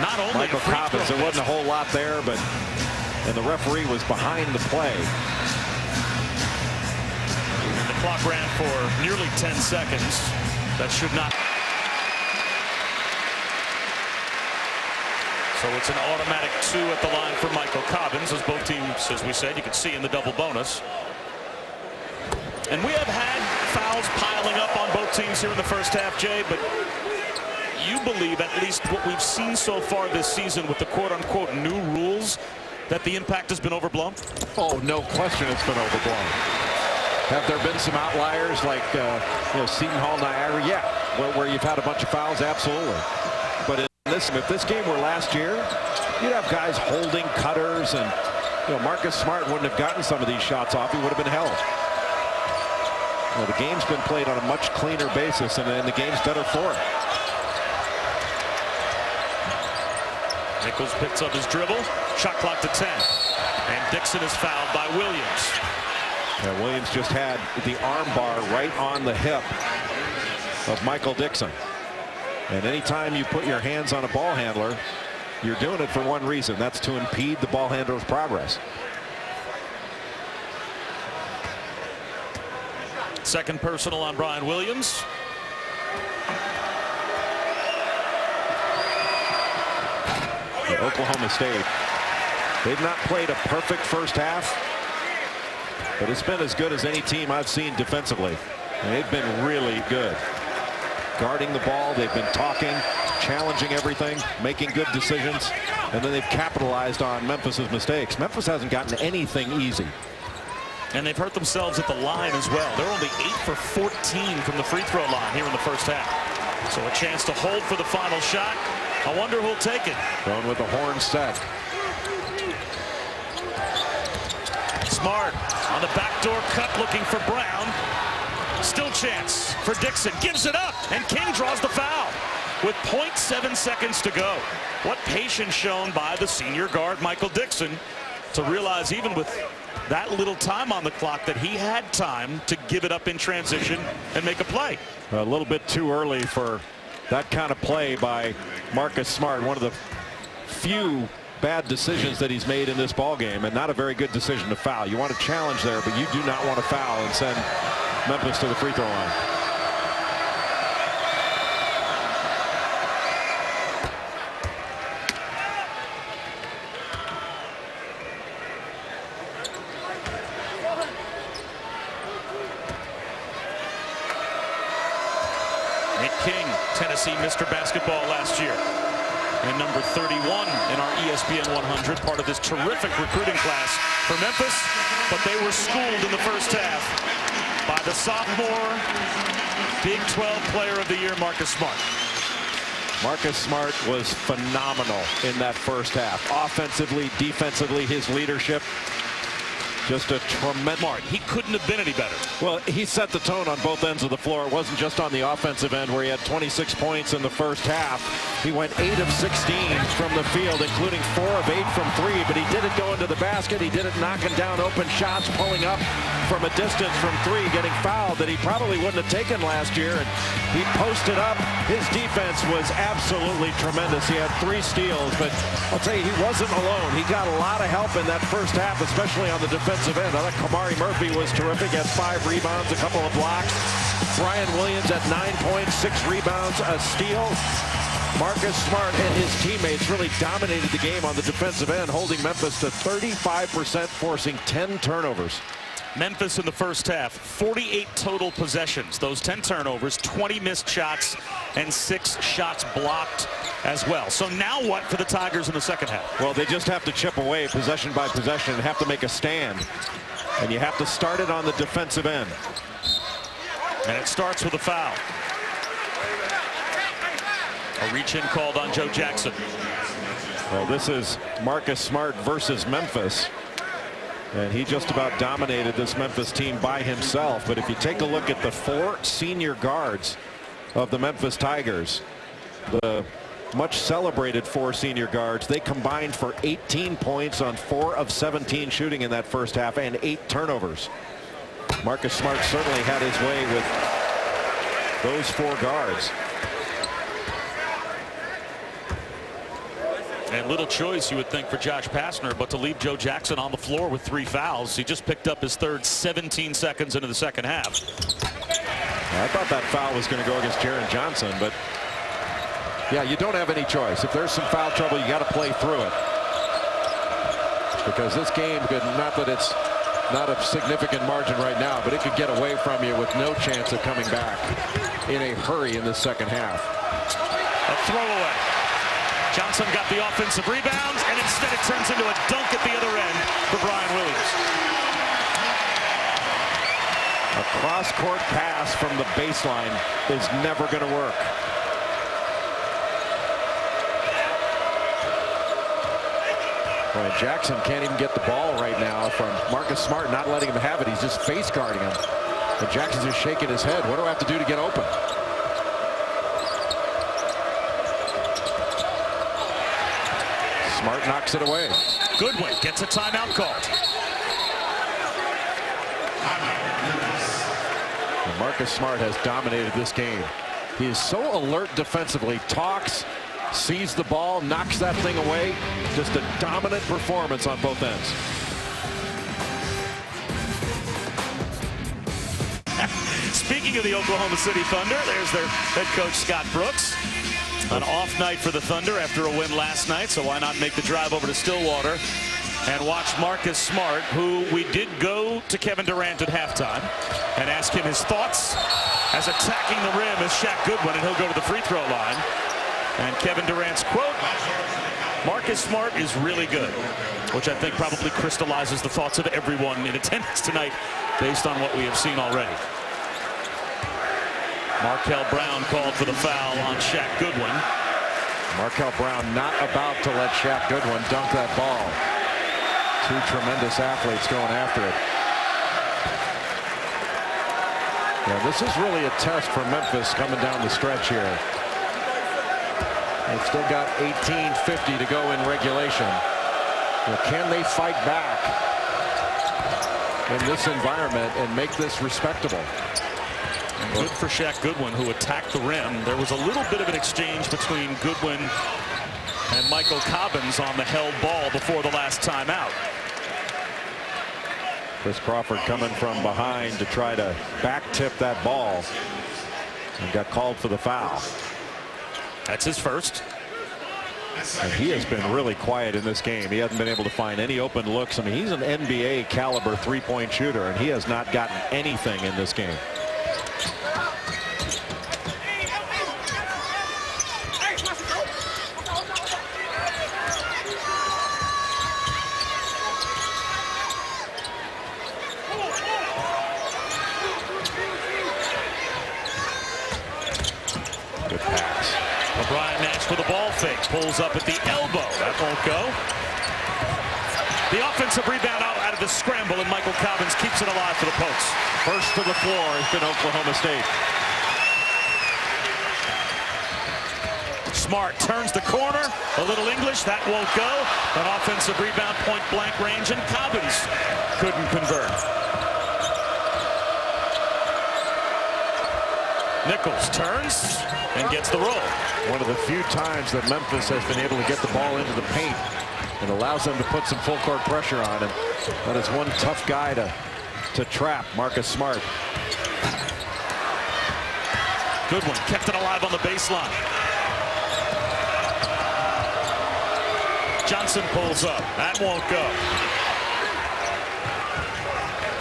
A: Not only
C: Michael Cobbins. There wasn't a whole lot there, and the referee was behind the play.
A: And the clock ran for nearly 10 seconds. That should not. So it's an automatic 2 at the line for Michael Cobbins, as both teams, as we said, you can see in the double bonus. And we have had fouls piling up on both teams here in the first half, Jay, but you believe, at least what we've seen so far this season with the quote-unquote new rules, that the impact has been overblown?
C: Oh, no question it's been overblown. Have there been some outliers like Seton Hall, Niagara? Yeah, where you've had a bunch of fouls, absolutely. But if this game were last year, you'd have guys holding cutters, and Marcus Smart wouldn't have gotten some of these shots off. He would have been held. The game's been played on a much cleaner basis, and the game's better for it.
A: Nichols picks up his dribble. Shot clock to 10. And Dixon is fouled by Williams.
C: Yeah, Williams just had the arm bar right on the hip of Michael Dixon. And anytime you put your hands on a ball handler, you're doing it for one reason. That's to impede the ball handler's progress.
A: Second personal on Brian Williams.
C: Oklahoma State, they've not played a perfect first half, but it's been as good as any team I've seen defensively. And they've been really good. Guarding the ball, they've been talking, challenging everything, making good decisions, and then they've capitalized on Memphis's mistakes. Memphis hasn't gotten anything easy.
A: And they've hurt themselves at the line as well. They're only 8 for 14 from the free throw line here in the first half. So a chance to hold for the final shot. I wonder who'll take it.
C: Going with the horn set.
A: Smart on the backdoor cut, looking for Brown. Still chance for Dixon. Gives it up, and King draws the foul with 0.7 seconds to go. What patience shown by the senior guard, Michael Dixon, to realize even with that little time on the clock that he had time to give it up in transition and make a play.
C: A little bit too early for that kind of play by Marcus Smart. One of the few bad decisions that he's made in this ball game, and not a very good decision to foul. You want to challenge there, but you do not want to foul and send Memphis to the free throw line.
A: Nick King, Tennessee Mr. Basketball last year, and number 31 in our ESPN 100, part of this terrific recruiting class for Memphis. But they were schooled in the first half by the sophomore Big 12 Player of the Year, Marcus Smart.
C: Marcus Smart was phenomenal in that first half. Offensively, defensively, his leadership. Just a tremendous.
A: He couldn't have been any better.
C: Well, he set the tone on both ends of the floor. It wasn't just on the offensive end where he had 26 points in the first half. He went 8 of 16 from the field, including 4 of 8 from 3, but he did it going to the basket. He did it knocking down open shots, pulling up from a distance from 3, getting fouled that he probably wouldn't have taken last year. And he posted up. His defense was absolutely tremendous. He had 3 steals, but I'll tell you, he wasn't alone. He got a lot of help in that first half, especially on the defensive end. I thought Kamari Murphy was terrific. Had 5 rebounds, a couple of blocks. Brian Williams at 9 points, 6 rebounds, a steal. Marcus Smart and his teammates really dominated the game on the defensive end, holding Memphis to 35%, forcing 10 turnovers.
A: Memphis in the first half, 48 total possessions. Those 10 turnovers, 20 missed shots, and 6 shots blocked as well. So now what for the Tigers in the second half?
C: Well, they just have to chip away possession by possession and have to make a stand. And you have to start it on the defensive end.
A: And it starts with a foul. A reach-in called on Joe Jackson.
C: Well, this is Marcus Smart versus Memphis. And he just about dominated this Memphis team by himself. But if you take a look at the 4 senior guards of the Memphis Tigers, the much celebrated 4 senior guards, they combined for 18 points on 4 of 17 shooting in that first half and 8 turnovers. Marcus Smart certainly had his way with those 4 guards.
A: And little choice, you would think, for Josh Pastner, but to leave Joe Jackson on the floor with 3 fouls. He just picked up his third 17 seconds into the second half.
C: I thought that foul was going to go against Jaren Johnson, but yeah, you don't have any choice. If there's some foul trouble, you got to play through it. Because this game could, not that it's not a significant margin right now, but it could get away from you with no chance of coming back in a hurry in the second half.
A: A throwaway. Johnson got the offensive rebounds, and instead it turns into a dunk at the other end for Brian Williams.
C: A cross-court pass from the baseline is never going to work. Boy, Jackson can't even get the ball right now from Marcus Smart, not letting him have it. He's just face guarding him. And Jackson's just shaking his head. What do I have to do to get open? Smart knocks it away.
A: Goodwin gets a timeout called.
C: And Marcus Smart has dominated this game. He is so alert defensively, talks, sees the ball, knocks that thing away. Just a dominant performance on both ends.
A: Speaking of the Oklahoma City Thunder, there's their head coach Scott Brooks. An off night for the Thunder after a win last night, so why not make the drive over to Stillwater and watch Marcus Smart, who we did go to Kevin Durant at halftime and ask him his thoughts as attacking the rim is Shaq Goodwin, and he'll go to the free throw line. And Kevin Durant's quote, Marcus Smart is really good, which I think probably crystallizes the thoughts of everyone in attendance tonight based on what we have seen already. Markel Brown called for the foul on Shaq Goodwin.
C: Markel Brown not about to let Shaq Goodwin dunk that ball. 2 tremendous athletes going after it. Yeah, this is really a test for Memphis coming down the stretch here. They've still got 18:50 to go in regulation. Well, can they fight back in this environment and make this respectable?
A: Good for Shaq Goodwin, who attacked the rim. There was a little bit of an exchange between Goodwin and Michael Cobbins on the held ball before the last timeout.
C: Chris Crawford coming from behind to try to back tip that ball and got called for the foul.
A: That's his first.
C: And he has been really quiet in this game. He hasn't been able to find any open looks. I mean, he's an NBA caliber 3-point shooter, and he has not gotten anything in this game. Good pass.
A: Brian Nash with a ball fake, pulls up at the elbow. That won't go. The offensive rebound out of the scramble, and Michael Cobbins keeps it alive for the Pokes.
C: First to the floor has been Oklahoma State.
A: Smart turns the corner. A little English, that won't go. An offensive rebound, point blank range, and Cobbins couldn't convert. Nichols turns and gets the roll.
C: One of the few times that Memphis has been able to get the ball into the paint and allows them to put some full court pressure on him. That is one tough guy to trap, Marcus Smart.
A: Goodwin kept it alive on the baseline. Johnson pulls up. That won't go.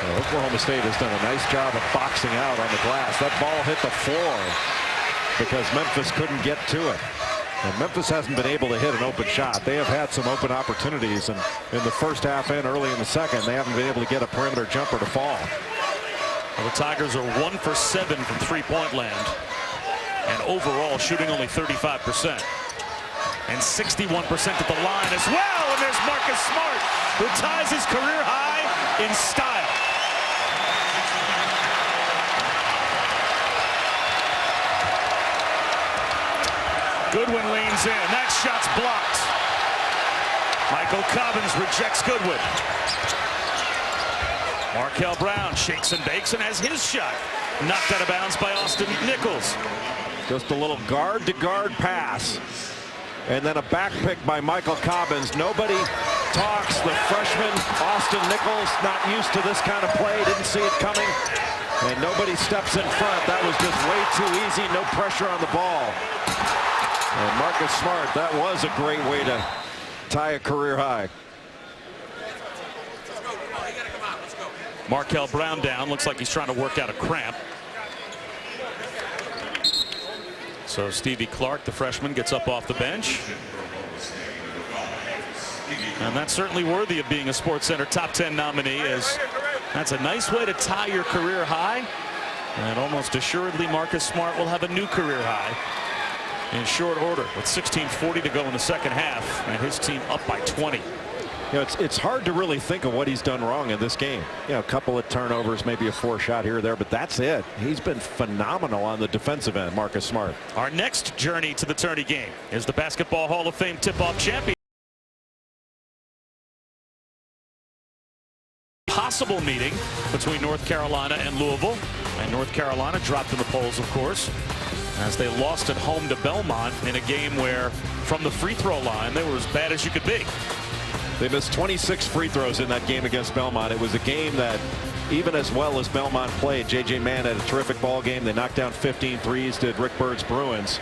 C: Well, Oklahoma State has done a nice job of boxing out on the glass. That ball hit the floor because Memphis couldn't get to it. And Memphis hasn't been able to hit an open shot. They have had some open opportunities, and in the first half and early in the second, they haven't been able to get a perimeter jumper to fall.
A: Well, the Tigers are 1 for 7 from three-point land, and overall shooting only 35%. And 61% at the line as well. And there's Marcus Smart, who ties his career high in style. Goodwin leans in. That shot's blocked. Michael Cobbins rejects Goodwin. Markel Brown shakes and bakes and has his shot knocked out of bounds by Austin Nichols.
C: Just a little guard-to-guard pass. And then a back pick by Michael Cobbins. Nobody talks. The freshman, Austin Nichols, not used to this kind of play. Didn't see it coming. And nobody steps in front. That was just way too easy. No pressure on the ball. And Marcus Smart, that was a great way to tie a career high.
A: Markel Brown down. Looks like he's trying to work out a cramp. So Stevie Clark, the freshman, gets up off the bench. And that's certainly worthy of being a SportsCenter top 10 nominee, as that's a nice way to tie your career high. And almost assuredly Marcus Smart will have a new career high in short order with 16:40 to go in the second half, and his team up by 20.
C: You know, it's hard to really think of what he's done wrong in this game. You know, a couple of turnovers, maybe a 4-shot here or there, but that's it. He's been phenomenal on the defensive end, Marcus Smart.
A: Our next journey to the tourney game is the Basketball Hall of Fame tip-off champion. Possible meeting between North Carolina and Louisville, and North Carolina dropped in the polls, of course, as they lost at home to Belmont in a game where, from the free throw line, they were as bad as you could be.
C: They missed 26 free throws in that game against Belmont. It was a game that, even as well as Belmont played, J.J. Mann had a terrific ball game. They knocked down 15 threes, did Rick Bird's Bruins.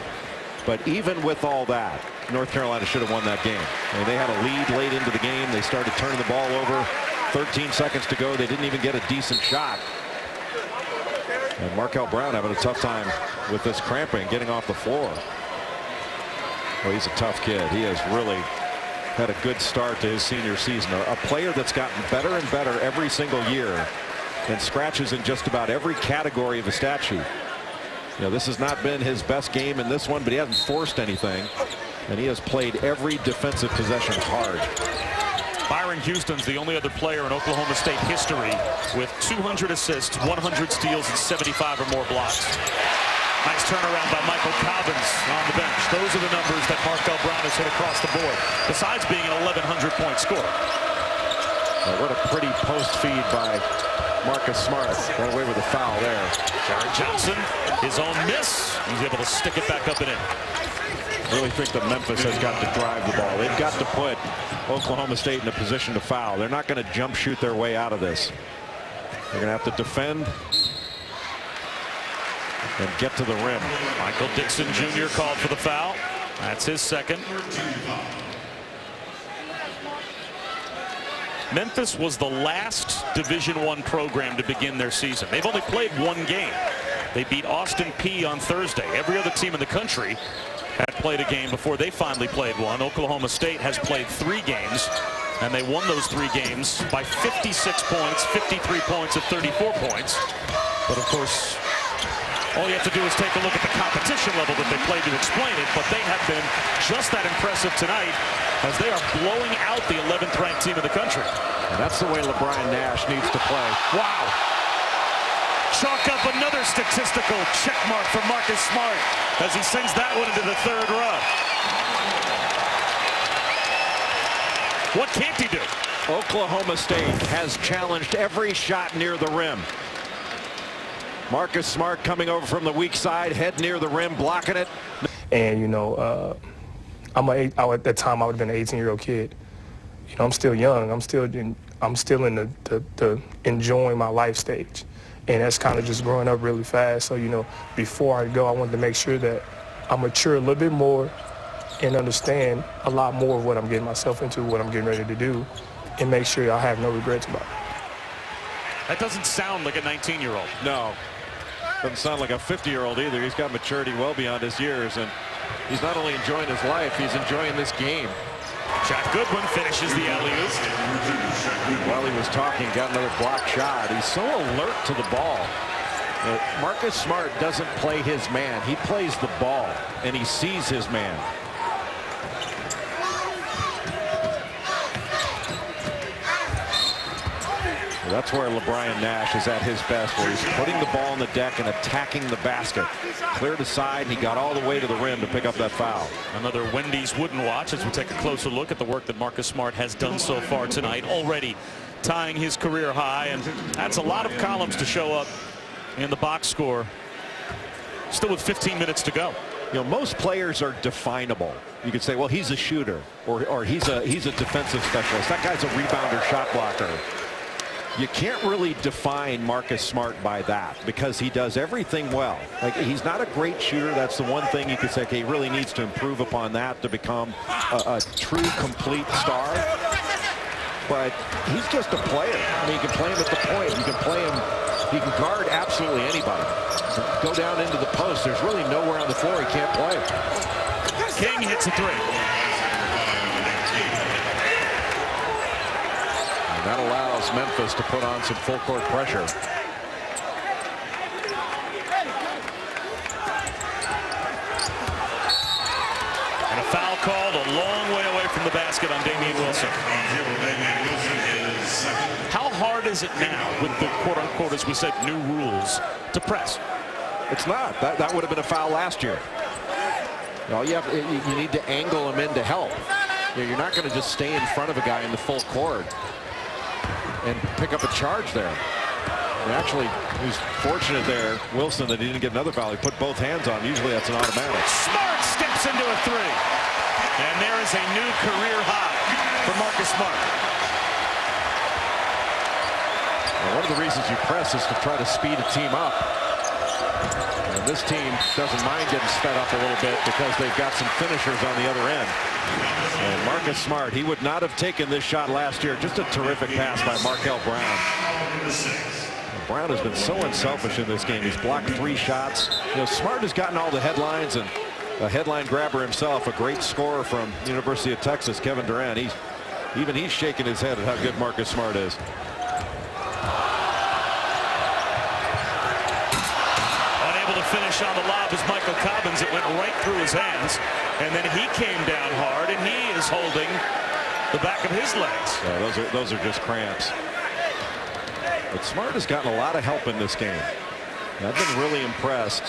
C: But even with all that, North Carolina should have won that game. I mean, they had a lead late into the game. They started turning the ball over. 13 seconds to go. They didn't even get a decent shot. And Markel Brown having a tough time with this cramping, getting off the floor. Well, he's a tough kid. He has really had a good start to his senior season. A player that's gotten better and better every single year and scratches in just about every category of the stat sheet. You know, this has not been his best game in this one, but he hasn't forced anything, and he has played every defensive possession hard.
A: Byron Houston's the only other player in Oklahoma State history with 200 assists, 100 steals, and 75 or more blocks. Nice turnaround by Michael Cobbins on the bench. Those are the numbers that Markel Brown has hit across the board, besides being an 1,100-point scorer.
C: Well, what a pretty post feed by Marcus Smart. Got away with a foul there.
A: Jared Johnson, his own miss. He's able to stick it back up and in.
C: I really think that Memphis has got to drive the ball. They've got to put Oklahoma State in a position to foul. They're not going to jump shoot their way out of this. They're going to have to defend and get to the rim.
A: Michael Dixon Jr. called for the foul. That's his second. Memphis was the last Division I program to begin their season. They've only played one game. They beat Austin Peay on Thursday. Every other team in the country had played a game before they finally played one. Oklahoma State has played 3 games, and they won those 3 games by 56 points, 53 points, and 34 points. But of course, All you have to do is take a look at the competition level that they play to explain it, but they have been just that impressive tonight as they are blowing out the 11th ranked team in the country.
C: And that's the way LeBron Nash needs to play.
A: Wow. Chalk up another statistical check mark for Marcus Smart as he sends that one into the third row. What can't he do?
C: Oklahoma State has challenged every shot near the rim. Marcus Smart coming over from the weak side, head near the rim, blocking it.
D: And, you know, at that time I would have been an 18-year-old kid. You know, I'm still young. I'm still in the enjoying my life stage. And that's kind of just growing up really fast. So, you know, before I go, I wanted to make sure that I mature a little bit more and understand a lot more of what I'm getting myself into, what I'm getting ready to do, and make sure I have no regrets about it.
A: That doesn't sound like a 19-year-old.
C: No. Doesn't sound like a 50-year-old either. He's got maturity well beyond his years, and he's not only enjoying his life, he's enjoying this game.
A: Jack Goodwin finishes the alley-oop.
C: While he was talking, got another block shot. He's so alert to the ball. Marcus Smart doesn't play his man. He plays the ball, and he sees his man. That's where LeBron Nash is at his best, where he's putting the ball on the deck and attacking the basket. Cleared aside, and he got all the way to the rim to pick up that foul.
A: Another Wendy's Wooden Watch as we take a closer look at the work that Marcus Smart has done so far tonight, already tying his career high, and that's a lot of columns to show up in the box score. Still with 15 minutes to go.
C: You know, most players are definable. You could say, well, he's a shooter, or he's a defensive specialist. That guy's a rebounder, shot blocker. You can't really define Marcus Smart by that because he does everything well. Like, he's not a great shooter. That's the one thing you could say, okay, he really needs to improve upon that to become a true, complete star. But he's just a player. I mean, you can play him at the point. You can play him. He can guard absolutely anybody. Go down into the post. There's really nowhere on the floor he can't play.
A: King hits a three.
C: That allows Memphis to put on some full court pressure.
A: And a foul called a long way away from the basket on Damian Wilson. How hard is it now with the quote-unquote, as we said, new rules to press?
C: It's not. That would have been a foul last year. You need to angle him in to help. You're not going to just stay in front of a guy in the full court and pick up a charge there. And actually, he was fortunate there, Wilson, that he didn't get another foul. He put both hands on. Usually that's an automatic.
A: Smart steps into a three. And there is a new career high for Marcus Smart.
C: Well, one of the reasons you press is to try to speed a team up. And this team doesn't mind getting sped up a little bit because they've got some finishers on the other end. And Marcus Smart, he would not have taken this shot last year. Just a terrific pass by Markel Brown. Brown has been so unselfish in this game. He's blocked 3 shots. You know, Smart has gotten all the headlines, and a headline grabber himself, a great scorer from University of Texas, Kevin Durant. He's shaking his head at how good Marcus Smart is.
A: Finish on the lob is Michael Cobbins. It went right through his hands, and then he came down hard, and he is holding the back of his legs.
C: Yeah, those are just cramps. But Smart has gotten a lot of help in this game. I've been really impressed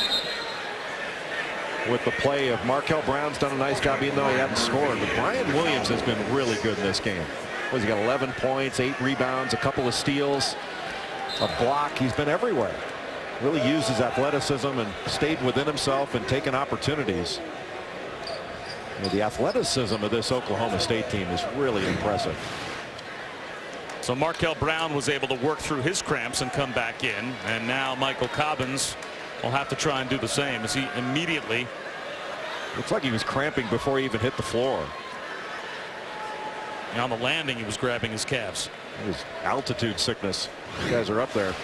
C: with the play of Markel Brown's done a nice job, even though he hasn't scored. But Brian Williams has been really good in this game. He got 11 points, 8 rebounds, a couple of steals, a block. He's been everywhere. Really used his athleticism and stayed within himself and taken opportunities. You know, the athleticism of this Oklahoma State team is really impressive.
A: So Markel Brown was able to work through his cramps and come back in, and now Michael Cobbins will have to try and do the same as he immediately.
C: Looks like he was cramping before he even hit the floor.
A: And on the landing, he was grabbing his calves.
C: It was altitude sickness. You guys are up there.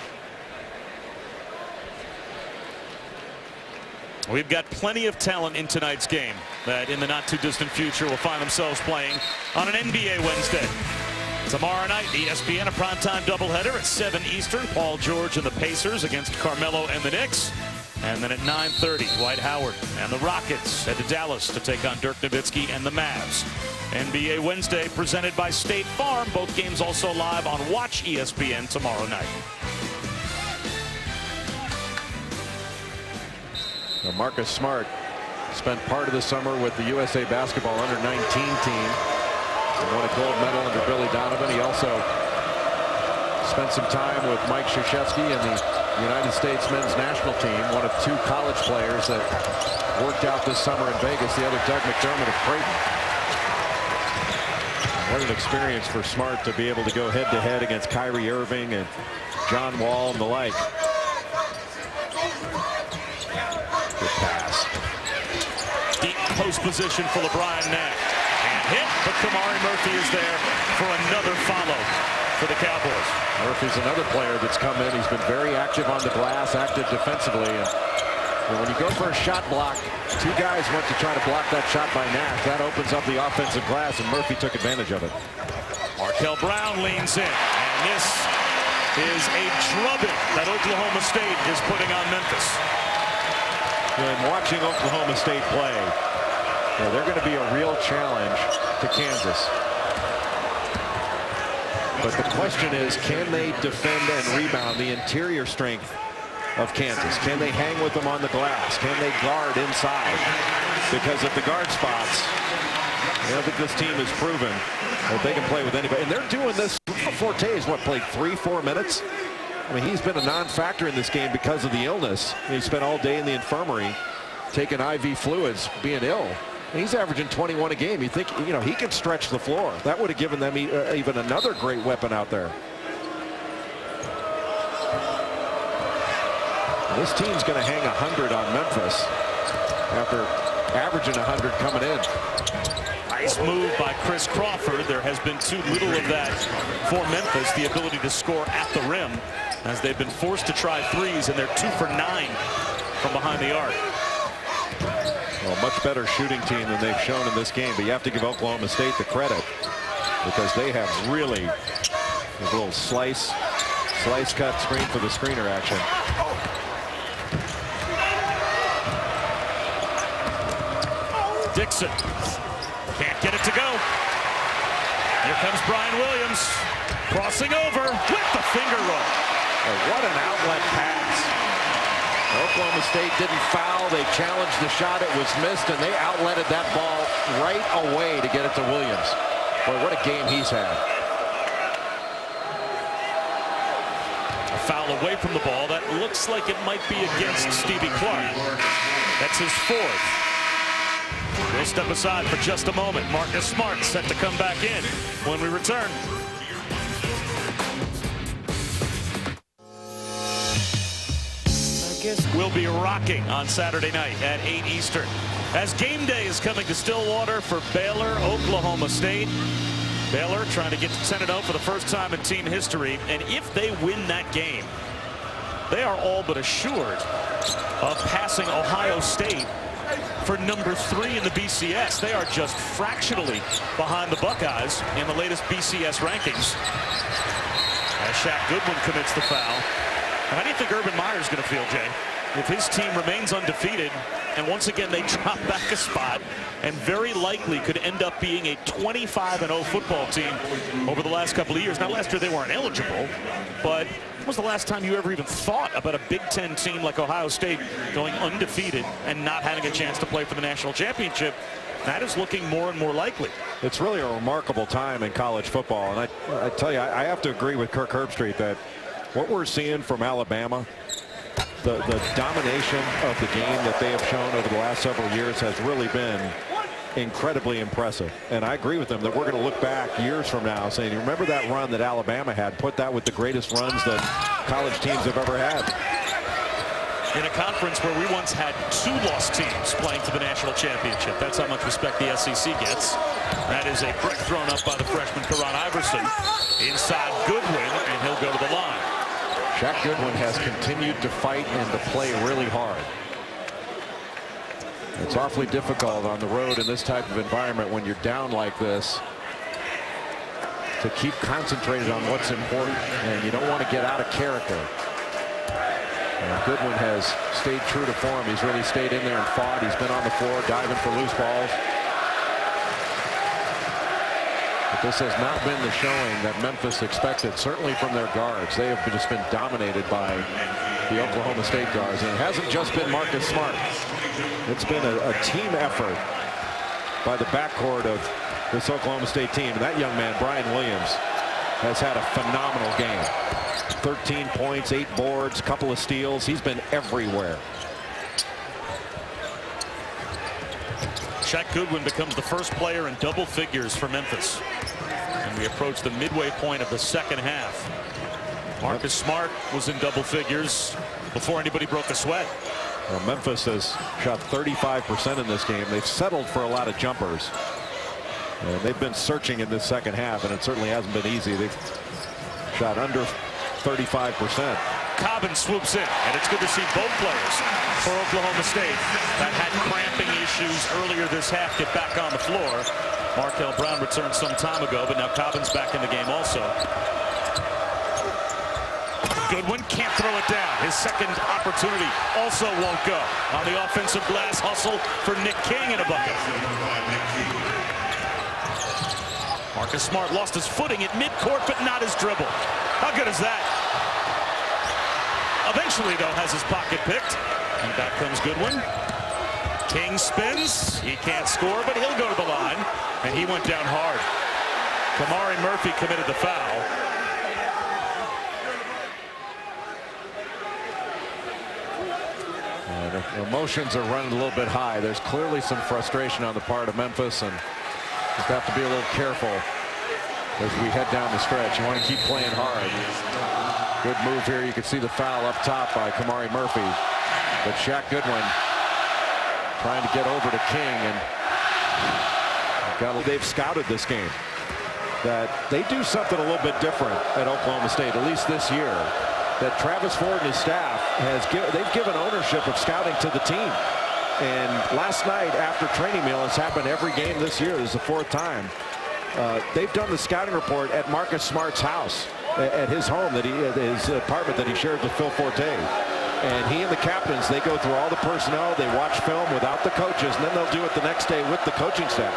A: We've got plenty of talent in tonight's game that in the not too distant future will find themselves playing on an NBA Wednesday. Tomorrow night, ESPN, a primetime doubleheader at 7 Eastern. Paul George and the Pacers against Carmelo and the Knicks. And then at 9:30, Dwight Howard and the Rockets head to Dallas to take on Dirk Nowitzki and the Mavs. NBA Wednesday presented by State Farm. Both games also live on Watch ESPN tomorrow night.
C: Now Marcus Smart spent part of the summer with the USA Basketball Under-19 team. He won a gold medal under Billy Donovan. He also spent some time with Mike Krzyzewski and the United States men's national team, one of 2 college players that worked out this summer in Vegas, the other Doug McDermott of Creighton. What an experience for Smart to be able to go head-to-head against Kyrie Irving and John Wall and the like. Good pass.
A: Deep post position for LeBron Nash. And hit, but Kamari Murphy is there for another follow for the Cowboys.
C: Murphy's another player that's come in. He's been very active on the glass, active defensively. And when you go for a shot block, 2 guys went to try to block that shot by Nash. That opens up the offensive glass, and Murphy took advantage of it.
A: Markel Brown leans in, and this is a drubbing that Oklahoma State is putting on Memphis.
C: And watching Oklahoma State play, they're going to be a real challenge to Kansas. But the question is, can they defend and rebound the interior strength of Kansas? Can they hang with them on the glass? Can they guard inside? Because at the guard spots, I think this team has proven that they can play with anybody. And they're doing this. Forte has played 3-4 minutes. I mean, he's been a non-factor in this game because of the illness. He spent all day in the infirmary taking IV fluids, being ill. And he's averaging 21 a game. You think, he could stretch the floor. That would have given them even another great weapon out there. And this team's going to hang 100 on Memphis after averaging 100 coming in.
A: Nice move by Chris Crawford. There has been too little of that for Memphis, the ability to score at the rim, as they've been forced to try threes, and they're 2 for 9 from behind the arc.
C: Well, much better shooting team than they've shown in this game, but you have to give Oklahoma State the credit because they have really a little slice cut screen for the screener action.
A: Dixon can't get it to go. Here comes Brian Williams crossing over with the finger roll.
C: Oh, what an outlet pass. Oklahoma State didn't foul. They challenged the shot. It was missed, and they outletted that ball right away to get it to Williams. Boy, what a game he's had.
A: A foul away from the ball. That looks like it might be against Stevie Clark. That's his 4th. We'll step aside for just a moment. Marcus Smart set to come back in when we return. We'll be rocking on Saturday night at 8 Eastern as game day is coming to Stillwater for Baylor, Oklahoma State. Baylor trying to get to 10-0 for the first time in team history, and if they win that game, they are all but assured of passing Ohio State for number 3 in the BCS. They are just fractionally behind the Buckeyes in the latest BCS rankings. As Shaq Goodwin commits the foul. How do you think Urban Meyer's going to feel, Jay, if his team remains undefeated and once again they drop back a spot and very likely could end up being a 25-0 football team over the last couple of years? Now, last year they weren't eligible, but when was the last time you ever even thought about a Big Ten team like Ohio State going undefeated and not having a chance to play for the national championship? That is looking more and more likely. It's really a remarkable time in college football, and I tell you, I have to agree with Kirk Herbstreit that what we're seeing from Alabama, the domination of the game that they have shown over the last several years has really been incredibly impressive. And I agree with them that we're going to look back years from now saying, remember that run that Alabama had? Put that with the greatest runs that college teams have ever had. In a conference where we once had 2 lost teams playing for the national championship. That's how much respect the SEC gets. That is a brick thrown up by the freshman Karan Iverson. Inside Goodwin, and he'll go to the line. Shaq Goodwin has continued to fight and to play really hard. It's awfully difficult on the road in this type of environment when you're down like this to keep concentrated on what's important, and you don't want to get out of character.
C: Goodwin has stayed true to form. He's really stayed in there and fought. He's been on the floor diving for loose balls. But this has not been the showing that Memphis expected, certainly from their guards. They have just been dominated by the Oklahoma State guards. And it hasn't just been Marcus Smart. It's been a team effort by the backcourt of this Oklahoma State team. And that young man, Brian Williams, has had a phenomenal game. 13 points, 8 boards, couple of steals. He's been everywhere.
A: Shaq Goodwin becomes the first player in double figures for Memphis. And we approach the midway point of the second half. Marcus Smart was in double figures before anybody broke a sweat.
C: Well, Memphis has shot 35% in this game. They've settled for a lot of jumpers. And they've been searching in this second half, and it certainly hasn't been easy. They've shot under 35%.
A: Cobbin swoops in, and it's good to see both players for Oklahoma State that had cramping issues earlier this half get back on the floor. Markel Brown returned some time ago, but now Cobbin's back in the game also. Goodwin can't throw it down. His second opportunity also won't go. On the offensive glass hustle for Nick King in a bucket. Marcus Smart lost his footing at midcourt, but not his dribble. How good is that? Eventually, though, has his pocket picked. And back comes Goodwin. King spins. He can't score, but he'll go to the line. And he went down hard. Kamari Murphy committed the foul.
C: The emotions are running a little bit high. There's clearly some frustration on the part of Memphis, and just have to be a little careful as we head down the stretch. You want to keep playing hard. Good move here. You can see the foul up top by Kamari Murphy. But Shaq Goodwin trying to get over to King, and they've scouted this game. That they do something a little bit different at Oklahoma State, at least this year. That Travis Ford and his staff they've given ownership of scouting to the team. And last night after training meal, it's happened every game this year. This is the 4th time. They've done the scouting report at Marcus Smart's house, at his home, his apartment that he shares with Phil Forte. And he and the captains, they go through all the personnel, they watch film without the coaches, and then they'll do it the next day with the coaching staff.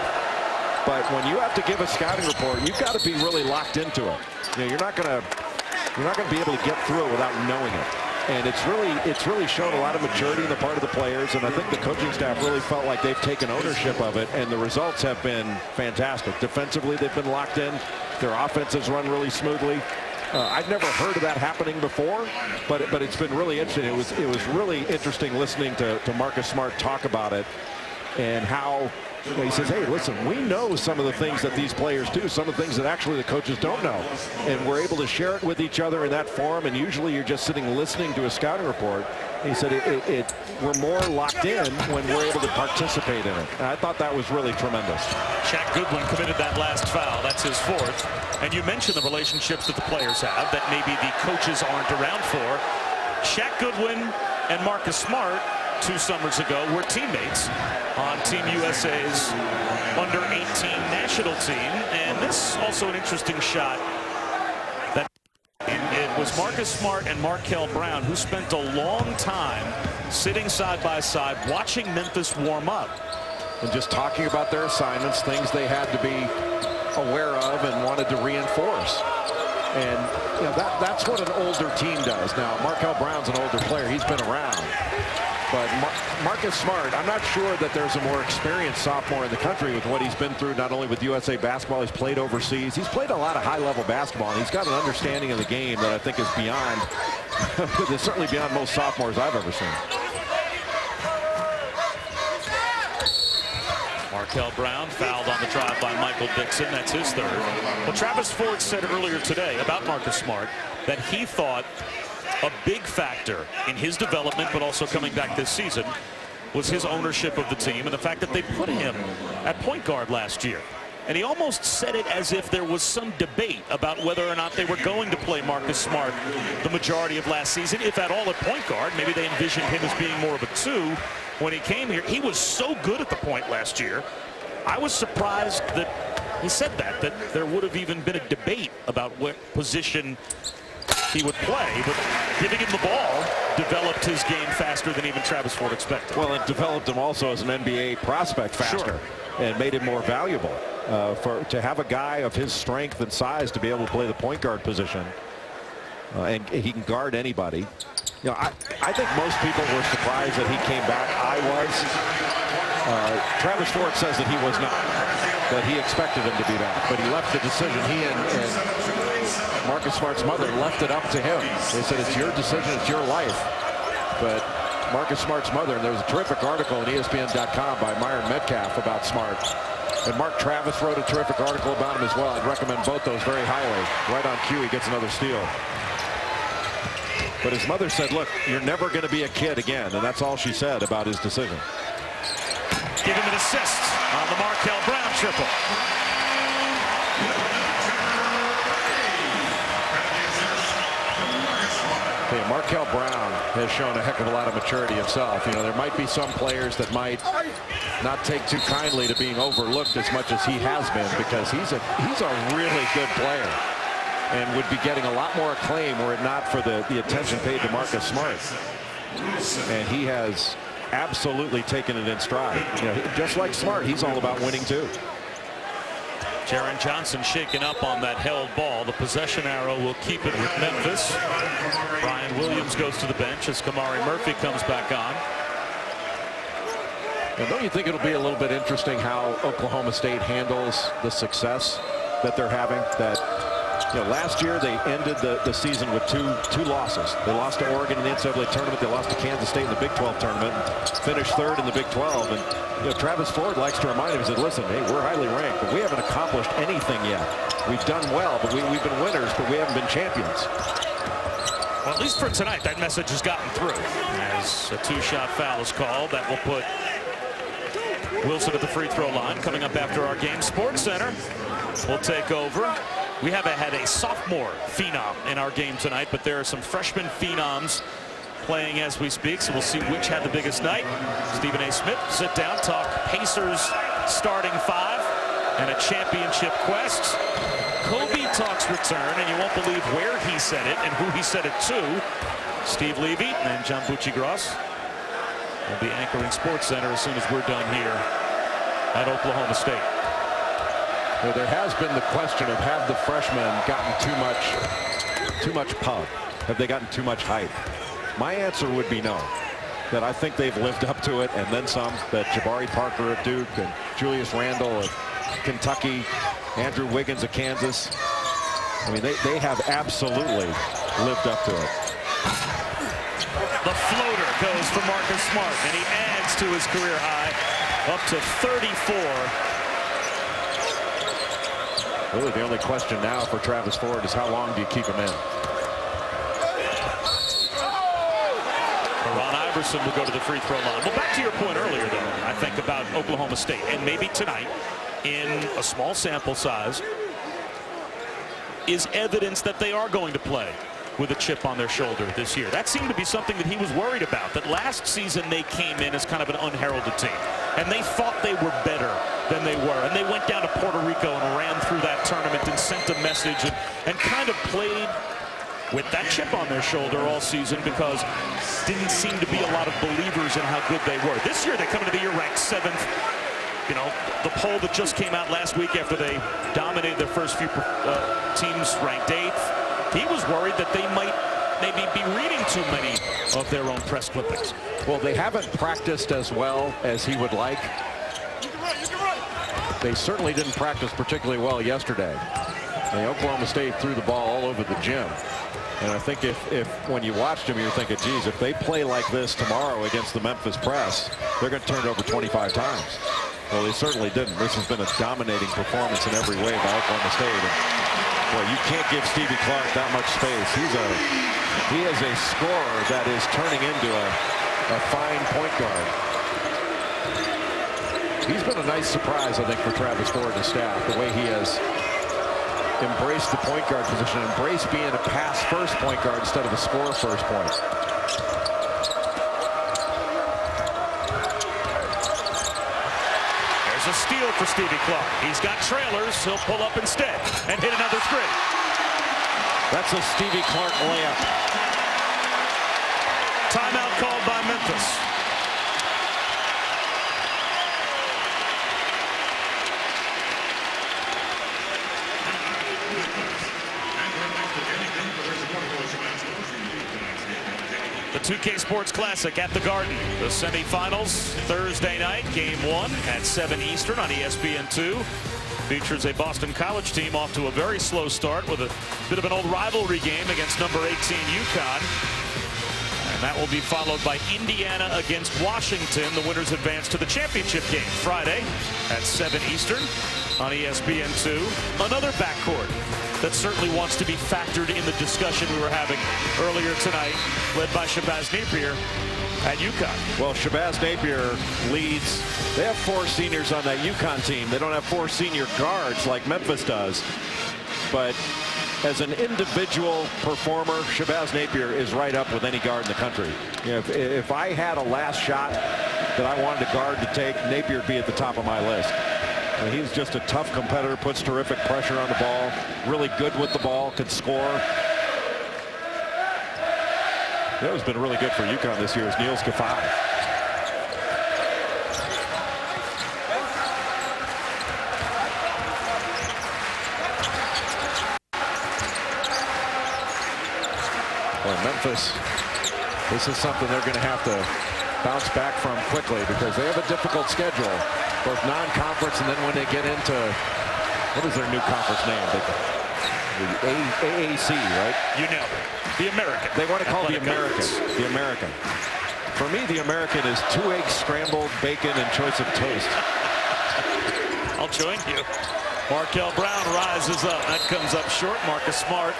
C: But when you have to give a scouting report, you've got to be really locked into it. You know, you're not going to be able to get through it without knowing it. And it's really shown a lot of maturity on the part of the players, and I think the coaching staff really felt like they've taken ownership of it, and the results have been fantastic. Defensively, they've been locked in. Their offense has run really smoothly. I've never heard of that happening before, but it's been really interesting. It was really interesting listening to Marcus Smart talk about it, and how he says, hey, listen, we know some of the things that these players do, some of the things that actually the coaches don't know. And we're able to share it with each other in that forum, and usually you're just sitting listening to a scouting report. He said we're more locked in when we're able to participate in it. And I thought that was really tremendous.
A: Shaq Goodwin committed that last foul. That's his 4th. And you mentioned the relationships that the players have that maybe the coaches aren't around for. Shaq Goodwin and Marcus Smart 2 summers ago were teammates on Team USA's under-18 national team. And this is also an interesting shot. It was Marcus Smart and Markel Brown who spent a long time sitting side by side watching Memphis warm up.
C: And just talking about their assignments, things they had to be aware of and wanted to reinforce. And you know, that's what an older team does. Now, Markel Brown's an older player. He's been around. But Marcus Smart, I'm not sure that there's a more experienced sophomore in the country with what he's been through, not only with USA basketball, he's played overseas. He's played a lot of high-level basketball, and he's got an understanding of the game that I think is beyond, is certainly beyond most sophomores I've ever seen.
A: Markel Brown fouled on the drive by Michael Dixon. That's his 3rd. Well, Travis Ford said earlier today about Marcus Smart that he thought a big factor in his development, but also coming back this season, was his ownership of the team and the fact that they put him at point guard last year. And he almost said it as if there was some debate about whether or not they were going to play Marcus Smart the majority of last season, if at all at point guard. Maybe they envisioned him as being more of a 2 when he came here. He was so good at the point last year. I was surprised that he said that there would have even been a debate about what position he would play, but giving him the ball developed his game faster than even Travis Ford expected.
C: Well, it developed him also as an NBA prospect faster and made him more valuable. To have a guy of his strength and size to be able to play the point guard position, and he can guard anybody. You know, I think most people were surprised that he came back. I was. Travis Ford says that he was not, that he expected him to be back, but he left the decision. He and Marcus Smart's mother left it up to him. They said, it's your decision, it's your life. But Marcus Smart's mother, and there was a terrific article on ESPN.com by Myron Metcalf about Smart. And Mark Travis wrote a terrific article about him as well. I'd recommend both those very highly. Right on cue, he gets another steal. But his mother said, look, you're never going to be a kid again. And that's all she said about his decision.
A: Give him an assist on the Markel Brown triple.
E: Okay, Markel Brown has shown a heck of a lot of maturity himself. You know, there might be some players that might not take too kindly to being overlooked as much as he has been, because he's a really good player and would be getting a lot more acclaim were it not for the attention paid to Marcus Smart. And he has absolutely taken it in stride. You know, just like Smart, he's all about winning too.
A: Jaren Johnson shaken up on that held ball. The possession arrow will keep it with Memphis. Brian Williams goes to the bench as Kamari Murphy comes back on.
E: And don't you think it'll be a little bit interesting how Oklahoma State handles the success that they're having? That, you know, last year they ended the season with two losses. They lost to Oregon in the NCAA tournament. They lost to Kansas State in the Big 12 tournament. And finished third in the Big 12. And you know, Travis Ford likes to remind him, he said, listen, hey, we're highly ranked, but we haven't accomplished anything yet. We've done well, but we've been winners, but we haven't been champions.
A: Well, at least for tonight, that message has gotten through. As a two-shot foul is called, that will put Wilson at the free throw line. Coming up after our game, Sports Center will take over. We haven't had a sophomore phenom in our game tonight, but there are some freshman phenoms playing as we speak, so we'll see which had the biggest night. Stephen A. Smith, sit down, talk Pacers starting five and a championship quest. Kobe talks return, and you won't believe where he said it and who he said it to. Steve Levy and John Bucci-Gross will be anchoring Sports Center as soon as we're done here at Oklahoma State.
E: Well, there has been the question of, have the freshmen gotten too much pub? Have they gotten too much hype? My answer would be no. That I think they've lived up to it and then some. That Jabari Parker of Duke and Julius Randle of Kentucky, Andrew Wiggins of Kansas. I mean, they have absolutely lived up to it.
A: The floater goes for Marcus Smart, and he adds to his career high up to 34.
E: Really, the only question now for Travis Ford is how long do you keep him in?
A: Ron Iverson will go to the free throw line. Well, back to your point earlier, though, I think about Oklahoma State, and maybe tonight, in a small sample size, is evidence that they are going to play with a chip on their shoulder this year. That seemed to be something that he was worried about, that last season they came in as kind of an unheralded team, and they thought they were better than they were, and they went down to Puerto Rico and ran through that tournament and sent a message and kind of played with that chip on their shoulder all season, because didn't seem to be a lot of believers in how good they were. This year they come into the year ranked 7th. You know, the poll that just came out last week after they dominated their first few teams ranked 8th. He was worried that they might maybe be reading too many of their own press clippings.
E: Well, they haven't practiced as well as he would like. They certainly didn't practice particularly well yesterday. Oklahoma State threw the ball all over the gym. And I think if when you watched him, you're thinking, geez, if they play like this tomorrow against the Memphis press, they're going to turn it over 25 times. Well, they certainly didn't. This has been a dominating performance in every way by Oklahoma State. And, boy, you can't give Stevie Clark that much space. He is a scorer that is turning into a fine point guard. He's been a nice surprise, I think, for Travis Ford and his staff, the way he has embraced the point guard position, embraced being a pass-first point guard instead of a score-first point.
A: There's a steal for Stevie Clark. He's got trailers. He'll pull up instead and hit another three.
E: That's a Stevie Clark layup.
A: Timeout called by Memphis. The 2K Sports Classic at the Garden. The semifinals Thursday night, game 1 at 7 Eastern on ESPN2. Features a Boston College team off to a very slow start with a bit of an old rivalry game against number 18 UConn. And that will be followed by Indiana against Washington. The winners advance to the championship game Friday at 7 Eastern on ESPN2. Another backcourt that certainly wants to be factored in the discussion we were having earlier tonight, led by Shabazz Napier at UConn.
C: Well, Shabazz Napier leads. They have 4 seniors on that UConn team. They don't have 4 senior guards like Memphis does. But as an individual performer, Shabazz Napier is right up with any guard in the country. You know, if I had a last shot that I wanted a guard to take, Napier would be at the top of my list. And he's just a tough competitor, puts terrific pressure on the ball, really good with the ball, can score. That has been really good for UConn this year is Niels Kafai.
E: Well, Memphis, this is something they're going to have to bounce back from quickly because they have a difficult schedule, both non-conference and then when they get into, what is their new conference name? The AAC, right?
A: You know, the American.
C: They want to call the
A: Athletic
C: American.
A: Conference.
C: The American. For me, the American is 2 eggs scrambled, bacon, and choice of toast.
A: I'll join you. Markel Brown rises up. That comes up short. Marcus Smart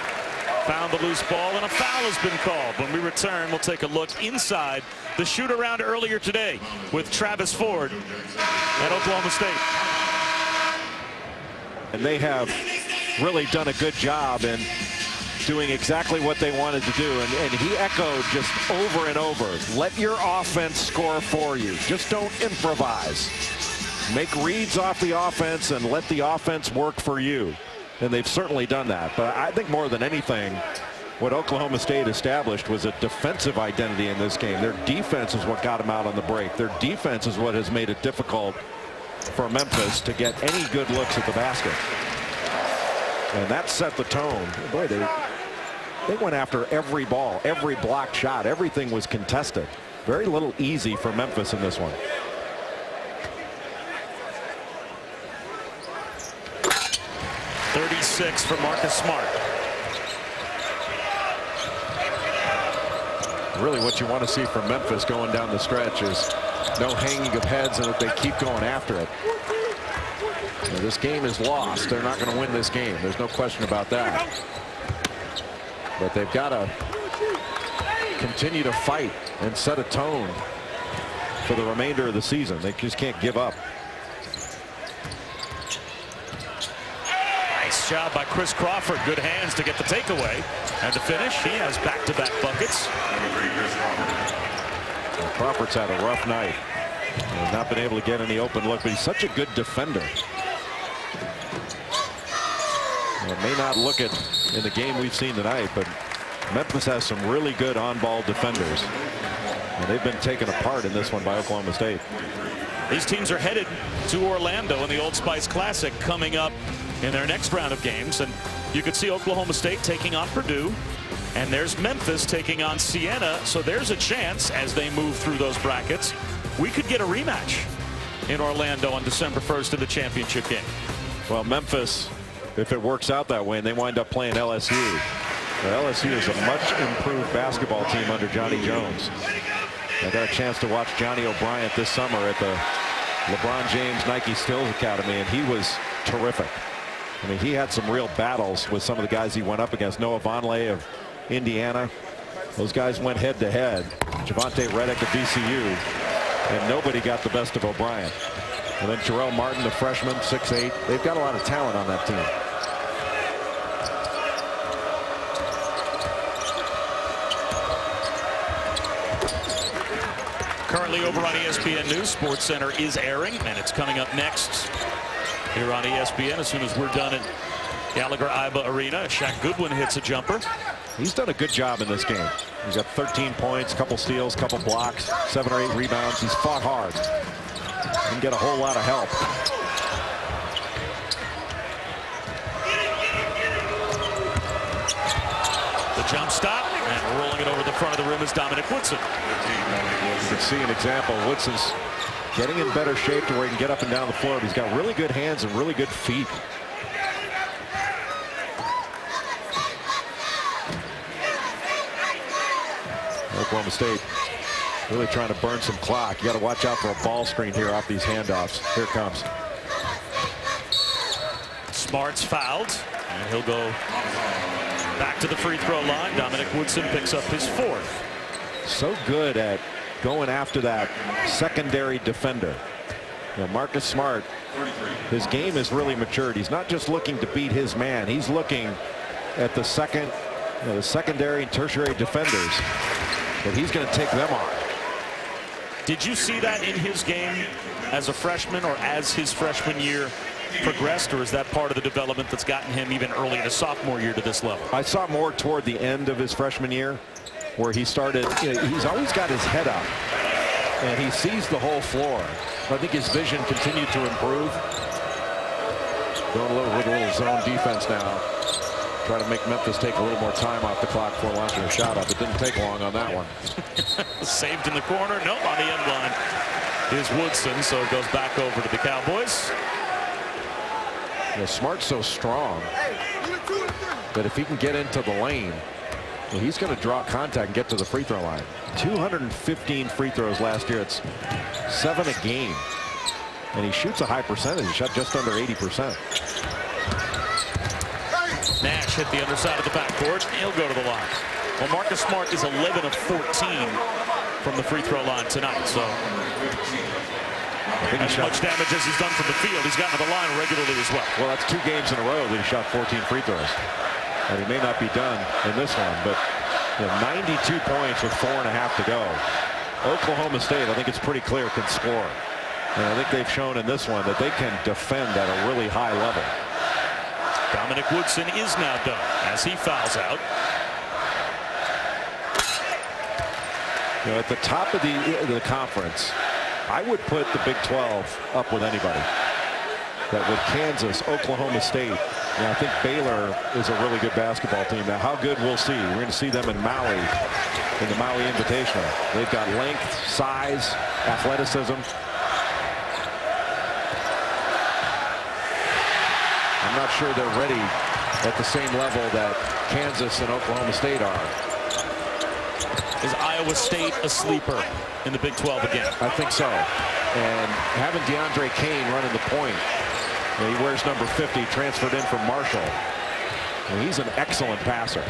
A: found the loose ball, and a foul has been called. When we return, we'll take a look inside the shoot-around earlier today with Travis Ford at Oklahoma State.
C: And they have really done a good job in doing exactly what they wanted to do. And he echoed just over and over, let your offense score for you. Just don't improvise. Make reads off the offense and let the offense work for you. And they've certainly done that. But I think more than anything, what Oklahoma State established was a defensive identity in this game. Their defense is what got them out on the break. Their defense is what has made it difficult for Memphis to get any good looks at the basket. And that set the tone. Boy, they went after every ball, every blocked shot. Everything was contested. Very little easy for Memphis in this one.
A: .36 for Marcus Smart.
E: Really what you want to see from Memphis going down the stretch is no hanging of heads and that they keep going after it. You know, this game is lost. They're not going to win this game. There's no question about that. But they've got to continue to fight and set a tone
C: for the remainder of the season. They just can't give up.
A: Nice job by Chris Crawford. Good hands to get the takeaway. And to finish, he has back-to-back buckets.
C: Well, Crawford's had a rough night. He's not been able to get any open look, but he's such a good defender. Well, it may not look it in the game we've seen tonight, but Memphis has some really good on-ball defenders. And they've been taken apart in this one by Oklahoma State.
A: These teams are headed to Orlando in the Old Spice Classic coming up in their next round of games. And you could see Oklahoma State taking on Purdue. And there's Memphis taking on Siena. So there's a chance as they move through those brackets, we could get a rematch in Orlando on December 1st in the championship game.
C: Well, Memphis, if it works out that way and they wind up playing LSU, LSU is a much improved basketball team under Johnny Jones. I got a chance to watch Johnny O'Bryant this summer at the LeBron James Nike Stills Academy, and he was terrific. I mean, he had some real battles with some of the guys he went up against. Noah Vonleh of Indiana. Those guys went head-to-head. Javante Reddick of VCU. And nobody got the best of O'Brien. And then Jarrell Martin, the freshman, 6'8". They've got a lot of talent on that team.
A: Currently over on ESPN News, Sports Center is airing, and it's coming up next here on ESPN as soon as we're done at Gallagher-Iba Arena. Shaq Goodwin hits a jumper.
C: He's done a good job in this game. He's got 13 points, couple steals, couple blocks, 7 or 8 rebounds. He's fought hard. Didn't get a whole lot of help.
A: The jump stop, and rolling it over the front of the rim is Dominic Woodson.
C: You can see an example. Woodson's getting in better shape to where he can get up and down the floor. But he's got really good hands and really good feet. Oklahoma State really trying to burn some clock. You got to watch out for a ball screen here off these handoffs. Here it comes.
A: Smart's fouled, and he'll go back to the free throw line. Dominic Woodson picks up his 4th.
C: So good at going after that secondary defender. You know, Marcus Smart, his game has really matured. He's not just looking to beat his man. He's looking at the the secondary and tertiary defenders, but he's going to take them on.
A: Did you see that in his game as a freshman or as his freshman year progressed, or is that part of the development that's gotten him even early in his sophomore year to this level?
C: I saw more toward the end of his freshman year, where he started, you know, he's always got his head up and he sees the whole floor. I think his vision continued to improve. Going with a little zone defense now. Try to make Memphis take a little more time off the clock before launching a shot up. It didn't take long on that one.
A: Saved in the corner. Nope, on the end line is Woodson, so it goes back over to the Cowboys.
C: You know, Smart's so strong that if he can get into the lane, well, he's going to draw contact and get to the free throw line. 215 free throws last year. It's 7 a game. And he shoots a high percentage. He shot just under 80%.
A: Nash hit the underside of the backboard. He'll go to the line. Well, Marcus Smart is 11 of 14 from the free throw line tonight. So as much damage as he's done from the field, he's gotten to the line regularly as well.
C: Well, that's 2 games in a row that he shot 14 free throws. And he may not be done in this one, but you know, 92 points with 4.5 to go. Oklahoma State, I think it's pretty clear, can score. And I think they've shown in this one that they can defend at a really high level.
A: Dominic Woodson is now done as he fouls out.
C: You know, at the top of the conference, I would put the Big 12 up with anybody. That with Kansas, Oklahoma State, you know, I think Baylor is a really good basketball team. Now, how good, we'll see. We're going to see them in Maui, in the Maui Invitational. They've got length, size, athleticism. I'm not sure they're ready at the same level that Kansas and Oklahoma State are.
A: Is Iowa State a sleeper in the Big 12 again?
C: I think so. And having DeAndre Kane running the point, you know, he wears number 50, transferred in from Marshall. And he's an excellent passer.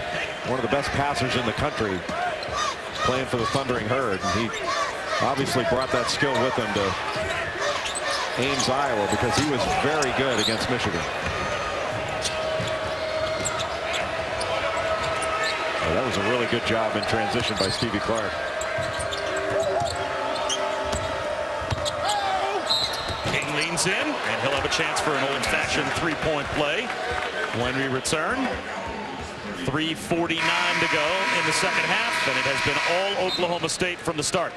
C: One of the best passers in the country. He's playing for the Thundering Herd. And he obviously brought that skill with him to Ames, Iowa, because he was very good against Michigan. Well, that was a really good job in transition by Stevie Clark.
A: King leans in, and he'll have a chance for an old-fashioned three-point play when we return. 3:49 to go in the second half, and it has been all Oklahoma State from the start.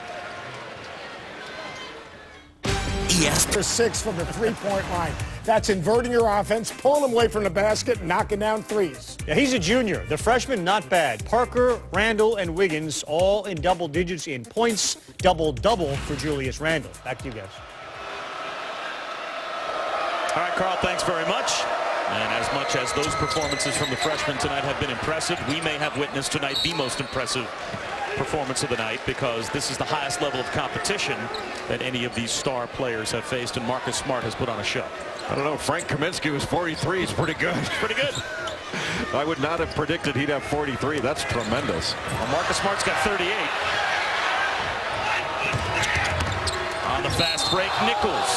F: Yes. For 6 from the three-point line. That's inverting your offense, pulling them away from the basket, knocking down threes.
G: Yeah, he's a junior. The freshman, not bad. Parker, Randall, and Wiggins all in double digits in points. Double-double for Julius Randle. Back to you guys.
A: All right, Carl, thanks very much. And as much as those performances from the freshmen tonight have been impressive, we may have witnessed tonight the most impressive performance of the night, because this is the highest level of competition that any of these star players have faced, and Marcus Smart has put on a show.
C: I don't know. Frank Kaminsky was 43. It's pretty good.
A: Pretty good.
C: I would not have predicted he'd have 43. That's tremendous.
A: Well, Marcus Smart's got 38. On the fast break, Nichols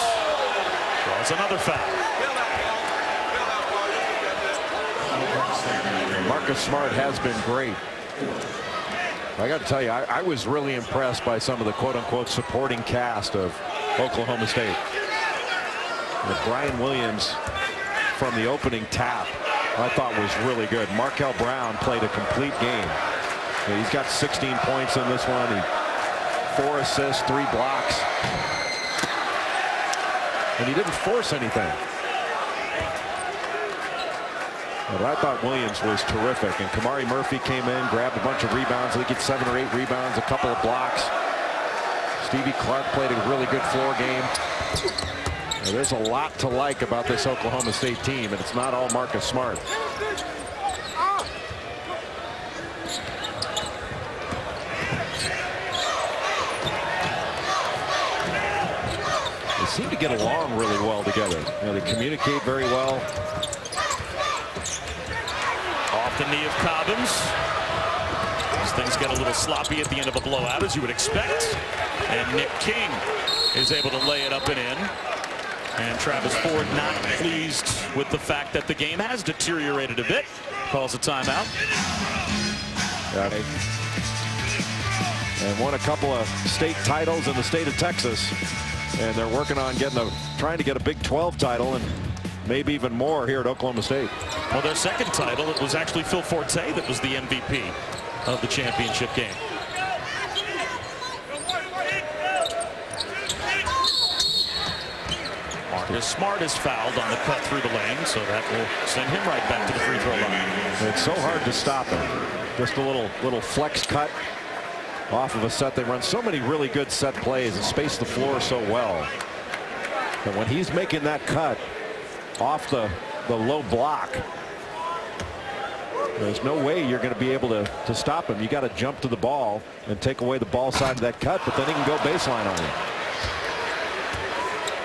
A: draws another foul.
C: Marcus Smart has been great. I got to tell you, I was really impressed by some of the quote-unquote supporting cast of Oklahoma State. Brian Williams from the opening tap I thought was really good. Markel Brown played a complete game. He's got 16 points in this one. 4 assists, 3 blocks. And he didn't force anything. But I thought Williams was terrific. And Kamari Murphy came in, grabbed a bunch of rebounds. I think he had 7 or 8 rebounds, a couple of blocks. Stevie Clark played a really good floor game. Now, there's a lot to like about this Oklahoma State team, and it's not all Marcus Smart. They seem to get along really well together. You know, they communicate very well.
A: Off the knee of Cobbins. These things get a little sloppy at the end of a blowout, as you would expect. And Nick King is able to lay it up and in. And Travis Ford not pleased with the fact that the game has deteriorated a bit. Calls a timeout.
C: And won a couple of state titles in the state of Texas. And they're working on trying to get a Big 12 title and maybe even more here at Oklahoma State.
A: Well, their second title, it was actually Phil Forte that was the MVP of the championship game. Marcus Smart is fouled on the cut through the lane, so that will send him right back to the free throw line.
C: It's so hard to stop him. Just a little flex cut off of a set. They run so many really good set plays and space the floor so well. And when he's making that cut off the low block, there's no way you're going to be able to stop him. You got to jump to the ball and take away the ball side of that cut, but then he can go baseline on you.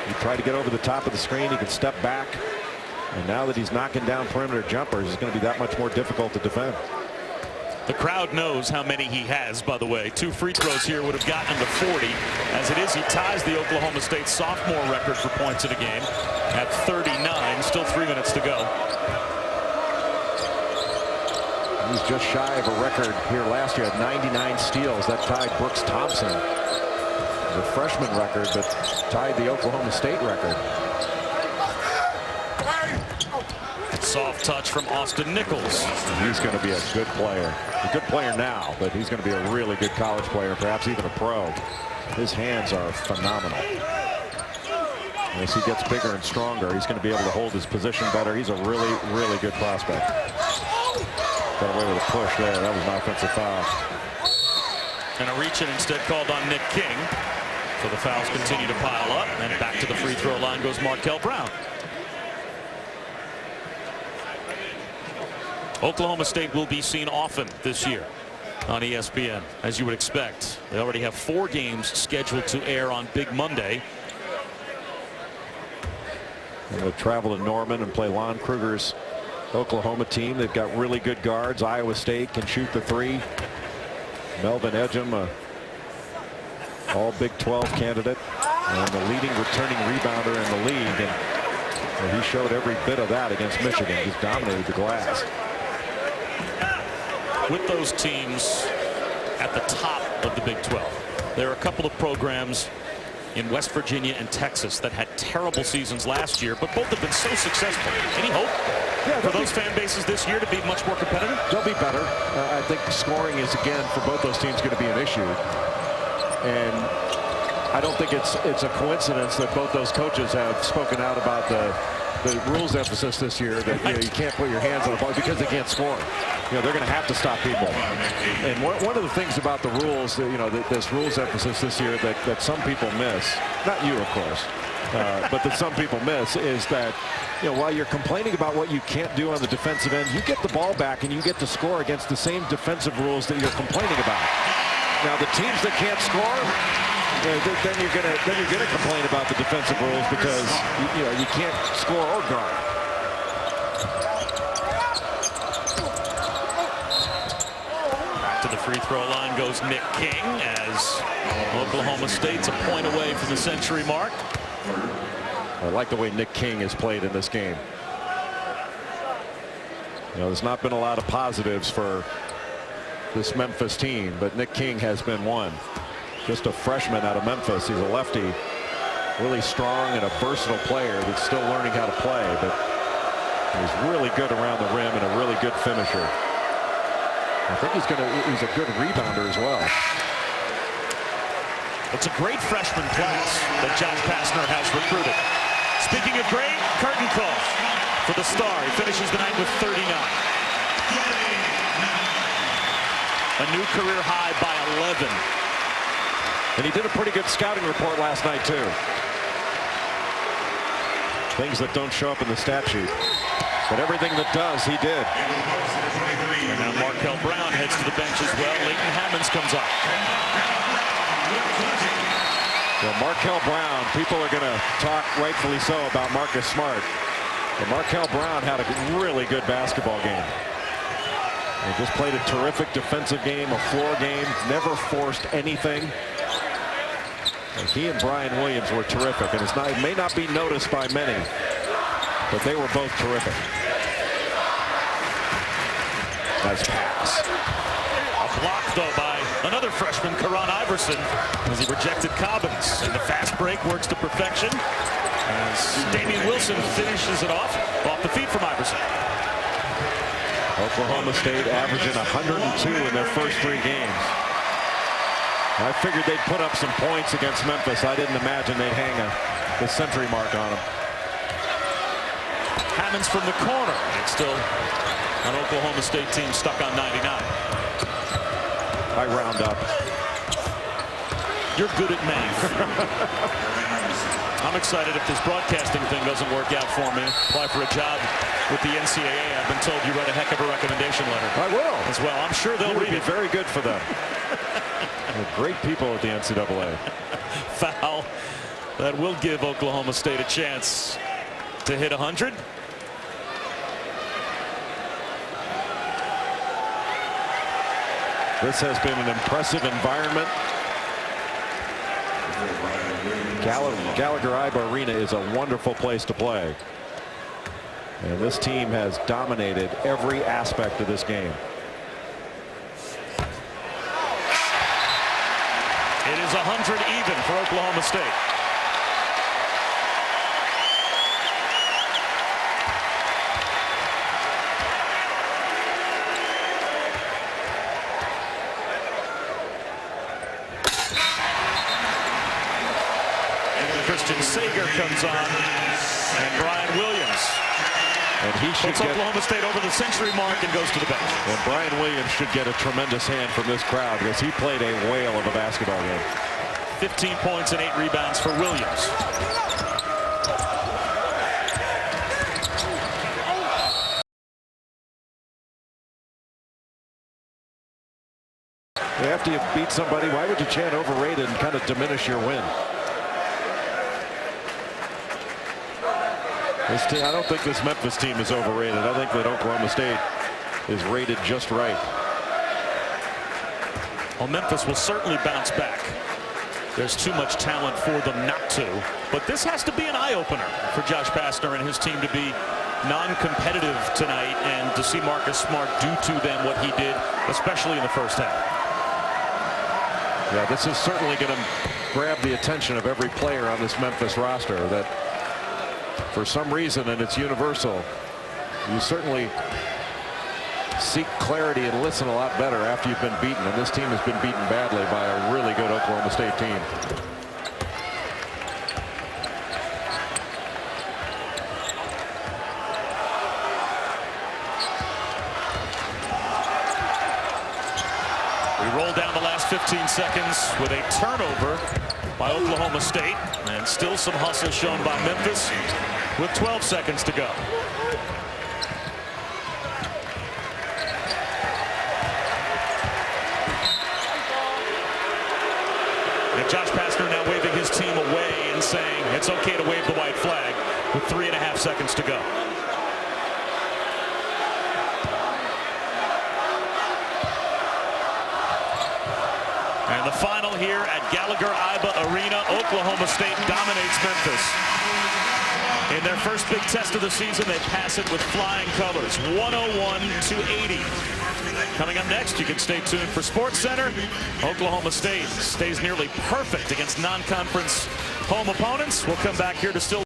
C: You try to get over the top of the screen, he can step back. And now that he's knocking down perimeter jumpers, it's going to be that much more difficult to defend.
A: The crowd knows how many he has, by the way. 2 free throws here would have gotten him to 40. As it is, he ties the Oklahoma State sophomore record for points in a game at 39. Still 3 minutes to go.
C: He's just shy of a record here last year at 99 steals. That tied Brooks Thompson, the freshman record, but tied the Oklahoma State record.
A: Soft touch from Austin Nichols.
C: He's going to be a good player. A good player now, but he's going to be a really good college player, perhaps even a pro. His hands are phenomenal. As he gets bigger and stronger, he's going to be able to hold his position better. He's a really, really good prospect. Got away with a push there. That was an offensive foul.
A: And a reach-in instead called on Nick King. So the fouls continue to pile up. And back to the free throw line goes Markel Brown. Oklahoma State will be seen often this year on ESPN, as you would expect. They already have 4 games scheduled to air on Big Monday.
C: And they'll travel to Norman and play Lon Kruger's Oklahoma team. They've got really good guards. Iowa State can shoot the 3. Melvin Ejim, all Big 12 candidate and the leading returning rebounder in the league. And he showed every bit of that against Michigan. He's dominated the glass.
A: With those teams at the top of the Big 12, there are a couple of programs in West Virginia and Texas that had terrible seasons last year, but both have been so successful. Any hope for those fan bases this year to be much more competitive?
C: They'll be better. I think scoring is, again, for both those teams going to be an issue. And I don't think it's a coincidence that both those coaches have spoken out about the rules emphasis this year, that you can't put your hands on the ball because they can't score. They're going to have to stop people. And one of the things about the rules, this rules emphasis this year that some people miss, not you, of course, but that some people miss, is that while you're complaining about what you can't do on the defensive end, you get the ball back and you get to score against the same defensive rules that you're complaining about. Now, the teams that can't score, then you're gonna complain about the defensive rules because you can't score or guard.
A: Back to the free throw line goes Nick King, as Oklahoma State's a point away from the century mark.
C: I like the way Nick King has played in this game. There's not been a lot of positives for this Memphis team, but Nick King has been one. Just a freshman out of Memphis. He's a lefty, really strong and a versatile player that's still learning how to play. But
E: He's really good around the rim and a really good finisher. I think he's a good rebounder as well.
A: It's a great freshman class that Josh Pastner has recruited. Speaking of great, curtain call for the star. He finishes the night with 39. A new career high by 11.
E: And he did a pretty good scouting report last night, too. Things that don't show up in the stat sheet. But everything that does, he did.
A: And now Markel Brown heads to the bench as well. Leighton Hammonds comes up.
E: Well, Markel Brown, people are going to talk rightfully so about Marcus Smart. But Markel Brown had a really good basketball game. He just played a terrific defensive game, a floor game, never forced anything. And he and Brian Williams were terrific, and it may not be noticed by many, but they were both terrific. Nice pass.
A: A block, though, by another freshman, Karan Iverson, as he rejected Cobbins. And the fast break works to perfection as Damian Wilson finishes it off the feet from Iverson.
E: Oklahoma State averaging 102 in their first 3 games. I figured they'd put up some points against Memphis. I didn't imagine they'd hang the century mark on them.
A: Hammonds from the corner. It's still an Oklahoma State team stuck on 99.
E: I round up.
A: You're good at math. I'm excited if this broadcasting thing doesn't work out for me. Apply for a job with the NCAA. I've been told you write a heck of a recommendation letter.
E: I will.
A: As well. I'm sure they'll read it.
E: Very good for them. They're great people at the NCAA.
A: Foul that will give Oklahoma State a chance to hit 100.
E: This has been an impressive environment. Gallagher-Iba Arena is a wonderful place to play. And this team has dominated every aspect of this game.
A: It is 100 even for Oklahoma State. Christian Sager comes on, and Brian Williams.
E: And he should
A: puts Oklahoma State over the century mark and goes to the bench.
E: And Brian Williams should get a tremendous hand from this crowd because he played a whale of a basketball game.
A: 15 points and 8 rebounds for Williams.
E: After you beat somebody, why would you chant overrated and kind of diminish your win? This team, I don't think this Memphis team is overrated. I think that Oklahoma State is rated just right.
A: Well, Memphis will certainly bounce back. There's too much talent for them not to. But this has to be an eye-opener for Josh Pastner and his team to be non-competitive tonight and to see Marcus Smart do to them what he did, especially in the first half.
E: Yeah, this is certainly going to grab the attention of every player on this Memphis roster that for some reason, and it's universal, you certainly seek clarity and listen a lot better after you've been beaten, and this team has been beaten badly by a really good Oklahoma State team.
A: We roll down the last 15 seconds with a turnover by Oklahoma State, and still some hustle shown by Memphis with 12 seconds to go. And Josh Pastner now waving his team away and saying it's okay to wave the white flag with 3.5 seconds to go. And the final here at Gallagher-Iba Arena, Oklahoma State dominates Memphis. In their first big test of the season, they pass it with flying colors, 101-80. Coming up next, you can stay tuned for SportsCenter. Oklahoma State stays nearly perfect against non-conference home opponents. We'll come back here to still